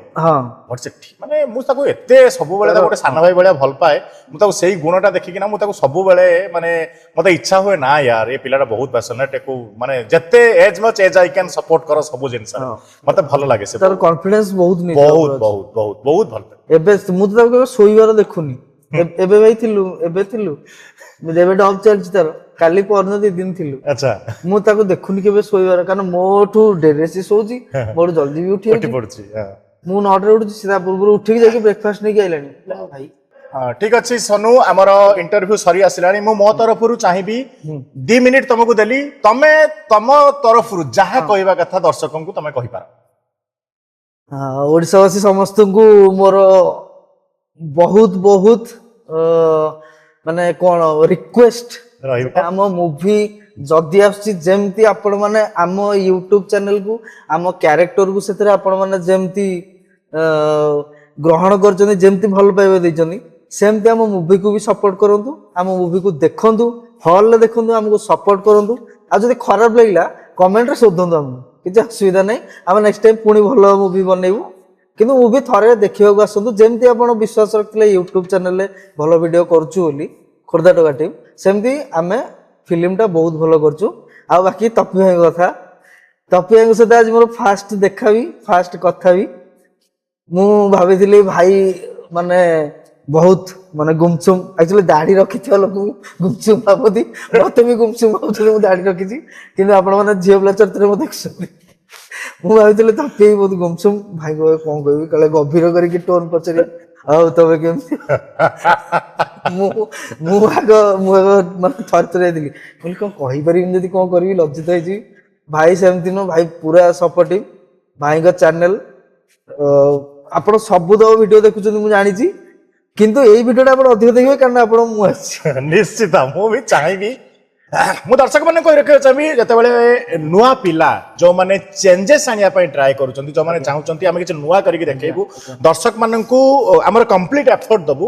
ମାନେ ମୁଁ ତାକୁ ଏତେ ସବୁବେଳେ ତାକୁ ଗୋଟେ ସାନ ଭାଇ ଭଳିଆ ଭଲ ପାଏ। ମୁଁ ତାକୁ ସେଇ ଗୁଣଟା ଦେଖିକିନା ମୁଁ ତାକୁ ସବୁବେଳେ ମାନେ ମତେ ଇଚ୍ଛା ହୁଏ ନା ୟାର ଏ ପିଲାଟା ବହୁତ ପ୍ୟାସନେଟ, ଏକୁ ମାନେ ଯେତେ as much as I can support କର ସବୁ ଜିନିଷ ମତେ ଭଲ ଲାଗେ। ସେ ତାର କନଫିଡେନ୍ସ ବହୁତ ବହୁତ ବହୁତ ବହୁତ ବହୁତ ଭଲ। ଏବେ ମୁଁ ତ ତାକୁ କେବେ ଶୋଇବାର ଦେଖୁନି। ଏବେ ଭାଇ ଥିଲୁ, ଏବେ ଡବ୍ ଚାଲିଛି ତାର, କାଲି ପରଦିନ 2 ଦିନ ଥିଲୁ। ଆଚ୍ଛା ମୁଁ ତାକୁ ଦେଖୁନି କେବେ ଶୋଇବାର, କାରଣ ମୋଠୁ ଡେରିରେ ସେ ଶୋଉଛି, ମୋଠୁ ଜଲ୍ଦି ବି ଉଠି ପଡୁଛି। ମୁଁ 9ଟାରେ ଉଠୁଛି, ସେ ତା ପୂର୍ବରୁ ଉଠିକି ଯାଇକି ବ୍ରେକଫାଷ୍ଟ ନେଇକି ଆଇଲାଣି ଭାଇ। ଠିକ ଅଛି ସୋନୁ, ଆମର ଇଣ୍ଟରଭ୍ୟୁ ସରି ଆସିଲାଣି। ମୁଁ ମୋ ତରଫରୁ ଚାହିଁବି 2 ମିନିଟ୍ ତମକୁ ଦେଲି, ତମେ ତମ ତରଫରୁ ଯାହା କହିବା କଥା ଦର୍ଶକଙ୍କୁ ତମେ କହିପାର। ଓଡ଼ିଶାବାସୀ ସମସ୍ତଙ୍କୁ ମୋର ବହୁତ ବହୁତ ମାନେ କଣ ରିକ୍ୱେଷ୍ଟ, ଆମ ମୁଭି ଯଦି ଆସୁଛି ଯେମିତି ଆପଣ ମାନେ ଆମ ୟୁଟ୍ୟୁବ ଚ୍ୟାନେଲକୁ, ଆମ କ୍ୟାରେକ୍ଟରକୁ ସେଥିରେ ଆପଣ ମାନେ ଯେମିତି ଗ୍ରହଣ କରିଛନ୍ତି, ଯେମିତି ଭଲ ପାଇବା ଦେଇଛନ୍ତି, ସେମିତି ଆମ ମୁଭିକୁ ବି ସପୋର୍ଟ କରନ୍ତୁ। ଆମ ମୁଭିକୁ ଦେଖନ୍ତୁ, ହଲରେ ଦେଖନ୍ତୁ, ଆମକୁ ସପୋର୍ଟ କରନ୍ତୁ। ଆଉ ଯଦି ଖରାପ ଲାଗିଲା କମେଣ୍ଟରେ ଶୋଧନ୍ତୁ ଆମକୁ, କିଛି ଅସୁବିଧା ନାହିଁ। ଆମେ ନେକ୍ସଟ ଟାଇମ୍ ପୁଣି ଭଲ ମୁଭି ବନେଇବୁ। କିନ୍ତୁ ମୁଭି ଥରେ ଦେଖିବାକୁ ଆସନ୍ତୁ। ଯେମିତି ଆପଣ ବିଶ୍ୱାସ ରଖିଥିଲେ ୟୁଟ୍ୟୁବ ଚ୍ୟାନେଲରେ ଭଲ ଭିଡ଼ିଓ କରୁଛୁ ବୋଲି ଖୋର୍ଦ୍ଧା ଟୋକା ଟିମ୍, ସେମିତି ଆମେ ଫିଲ୍ମଟା ବହୁତ ଭଲ କରୁଛୁ। ଆଉ ବାକି ତପି ଭାଇଙ୍କ କଥା, ତପି ଭାଇଙ୍କ ସହିତ ଆଜି ମୋର ଫାଷ୍ଟ ଦେଖା ବି ଫାଷ୍ଟ କଥା ବି। ମୁଁ ଭାବିଥିଲି ଭାଇ ମାନେ ବହୁତ ମାନେ ଗୁମସୁମ୍, ଆକ୍ଚୁଆଲି ଦାଢ଼ି ରଖିଥିବା ଲୋକଙ୍କୁ ଗୁମସୁମ୍ ଭାବନ୍ତି, ମତେ ବି ଗୁମସୁମ୍ ଭାବୁଛନ୍ତି ମୁଁ ଦାଢ଼ି ରଖିଛି। କିନ୍ତୁ ଆପଣମାନେ ଝିଅ ପିଲା ଚରିତ୍ରରେ ମୁଁ ଦେଖୁଛନ୍ତି। ମୁଁ ଭାବିଥିଲି ତପି ଭାଇ ବହୁତ ଗୁମସୁମ୍, ଭାଇଙ୍କୁ କଣ କହିବି, କାଳେ ଗଭୀର କରିକି ଟୋନ୍ ପଚାରି ଆଉ ତମେ କେମିତି। ମୁଁ ଆଗ ମାନେ ଥରେ ଯାଇଥିଲି, କହିଲି କଣ କହିପାରିବିନି, ଯଦି କଣ କରିବି ଲଜ୍ଜିତ ହେଇଯିବି। ଭାଇ ସେମିତି ନୁହଁ, ଭାଇ ପୁରା ସପୋର୍ଟିଭ। ଭାଇଙ୍କ ଚ୍ୟାନେଲ ଆପଣ ସବୁ ତକ ଭିଡ଼ିଓ ଦେଖୁଛନ୍ତି ମୁଁ ଜାଣିଛି, କିନ୍ତୁ ଏଇ ଭିଡ଼ିଓଟା ଆପଣ ଅଧିକ ଦେଖିବେ କାରଣ ଆପଣ ମୁଁ ଆସିଛି। ନିଶ୍ଚିତ ମୁଁ ବି ଚାହିଁବି, ମୁଁ ଦର୍ଶକ ମାନଙ୍କୁ କହି ରଖିବାକୁ ଚାହିଁବି, ଯେତେବେଳେ ନୂଆ ପିଲା ଯୋଉମାନେ ଚେଞ୍ଜେସ୍ ଆଣିବା ପାଇଁ ଟ୍ରାଏ କରୁଛନ୍ତି, ଯୋଉମାନେ ଚାହୁଁଛନ୍ତି ଆମେ କିଛି ନୂଆ କରିକି ଦେଖେଇବୁ, ଦର୍ଶକ ମାନଙ୍କୁ ଆମର କମ୍ପ୍ଲିଟ ଏଫର୍ଟ ଦବୁ,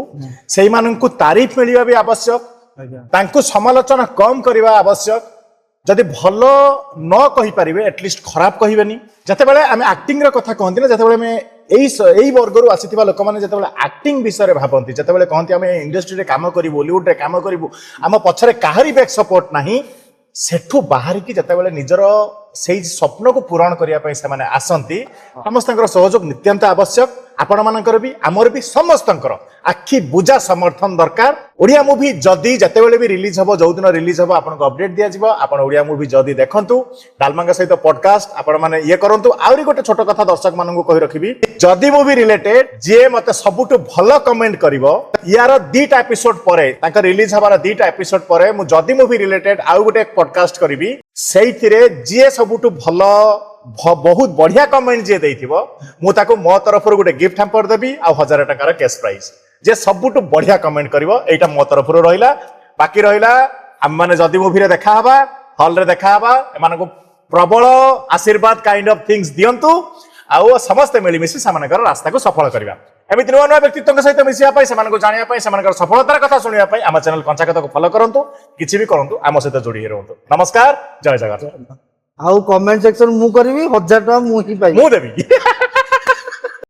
ସେଇମାନଙ୍କୁ ତାରିଫ ମିଳିବା ବି ଆବଶ୍ୟକ, ତାଙ୍କୁ ସମାଲୋଚନା କମ କରିବା ଆବଶ୍ୟକ। ଯଦି ଭଲ ନ କହିପାରିବେ ଆଟଲିଷ୍ଟ ଖରାପ କହିବେନି। ଯେତେବେଳେ ଆମେ ଆକ୍ଟିଂର କଥା କହନ୍ତି ନା, ଯେତେବେଳେ ଆମେ ଏଇ ବର୍ଗରୁ ଆସିଥିବା ଲୋକମାନେ ଯେତେବେଳେ ଆକ୍ଟିଂ ବିଷୟରେ ଭାବନ୍ତି, ଯେତେବେଳେ କହନ୍ତି ଆମେ ଇଣ୍ଡଷ୍ଟ୍ରିରେ କାମ କରିବୁ, ଓଲିଉଡରେ କାମ କରିବୁ, ଆମ ପଛରେ କାହାରି ବ୍ୟାକ୍ ସପୋର୍ଟ ନାହିଁ, ସେଠୁ ବାହାରିକି ଯେତେବେଳେ ନିଜର ସେଇ ସ୍ୱପ୍ନକୁ ପୂରଣ କରିବା ପାଇଁ ସେମାନେ ଆସନ୍ତି, ସମସ୍ତଙ୍କର ସହଯୋଗ ନିତ୍ୟାନ୍ତ ଆବଶ୍ୟକ। ଆପଣମାନଙ୍କର ବି ଆମର ବି ସମସ୍ତଙ୍କର ଆଖି ବୁଜା ସମର୍ଥନ ଦରକାର। ଓଡ଼ିଆ ମୁଭି ଯଦି ଯେତେବେଳେ ବି ରିଲିଜ ହବ, ଯୋଉଦିନ ରିଲିଜ ହବ ଆପଣଙ୍କୁ ଅପଡେଟ ଦିଆଯିବ। ଆପଣ ଓଡ଼ିଆ ମୁଭି ଯଦି ଦେଖନ୍ତୁ, ଡାଲମାଙ୍କ ସହିତ ପଡକାଷ୍ଟ ଆପଣ ମାନେ ଇଏ କରନ୍ତୁ। ଆହୁରି ଗୋଟେ ଛୋଟ କଥା ଦର୍ଶକ ମାନଙ୍କୁ କହି ରଖିବି, ଯଦି ମୁଭି ରିଲେଟେଡ ଯିଏ ମତେ ସବୁଠୁ ଭଲ କମେଣ୍ଟ କରିବ, ୟାର 2ଟା ଏପିସୋଡ ପରେ, ତାଙ୍କ ରିଲିଜ ହବାର 2ଟା ଏପିସୋଡ ପରେ ମୁଁ ଯଦି ମୁଭି ରିଲେଟେଡ ଆଉ ଗୋଟେ ପଡକାଷ୍ଟ କରିବି, ସେଇଥିରେ ଯିଏ ସବୁଠୁ ଭଲ ବହୁତ ବଢିଆ କମେଣ୍ଟ ଯିଏ ଦେଇଥିବ, ମୁଁ ତାକୁ ମୋ ତରଫରୁ ଗୋଟେ ଗିଫ୍ଟ ହ୍ୟାମ୍ପର ଦେବି ଆଉ 1000 ଟଙ୍କାର କ୍ୟାଶ ପ୍ରାଇଜ। ଯେ ସବୁଠୁ ବଢିଆ କମେଣ୍ଟ କରିବ, ଏଇଟା ମୋ ତରଫରୁ ରହିଲା। ବାକି ରହିଲା ଆମେ ମାନେ ଯଦି ମୁଭିରେ ଦେଖାହବା, ହଲରେ ଦେଖାହବା, ଏମାନଙ୍କୁ ପ୍ରବଳ ଆଶୀର୍ବାଦ କାଇଣ୍ଡ ଅଫ ଥିଙ୍ଗସ ଦିଅନ୍ତୁ, ଆଉ ସମସ୍ତେ ମିଳିମିଶି ସେମାନଙ୍କର ରାସ୍ତାକୁ ସଫଳ କରିବା। ଏମିତି ନୂଆ ନୂଆ ବ୍ୟକ୍ତିତ୍ୱଙ୍କ ସହିତ ମିଶିବା ପାଇଁ, ସେମାନଙ୍କୁ ଜାଣିବା ପାଇଁ, ସେମାନଙ୍କର ସଫଳତାର କଥା ଶୁଣିବା ପାଇଁ ଆମ ଚ୍ୟାନେଲ କଞ୍ଚାକଥାକୁ ଫଲୋ କରନ୍ତୁ। କିଛି ବି କରନ୍ତୁ, ଆମ ସହିତ ଯୋଡ଼ି ହେଇ ରୁହନ୍ତୁ। ନମସ୍କାର, ଜୟ ଜଗନ୍ନାଥ। ଆଉ କମେଣ୍ଟ ସେକ୍ସନ ମୁଁ କରିବି, 1000 ଟଙ୍କା ମୁଁ ହିଁ ପାଇବି। ମୁଁ ଦେବି।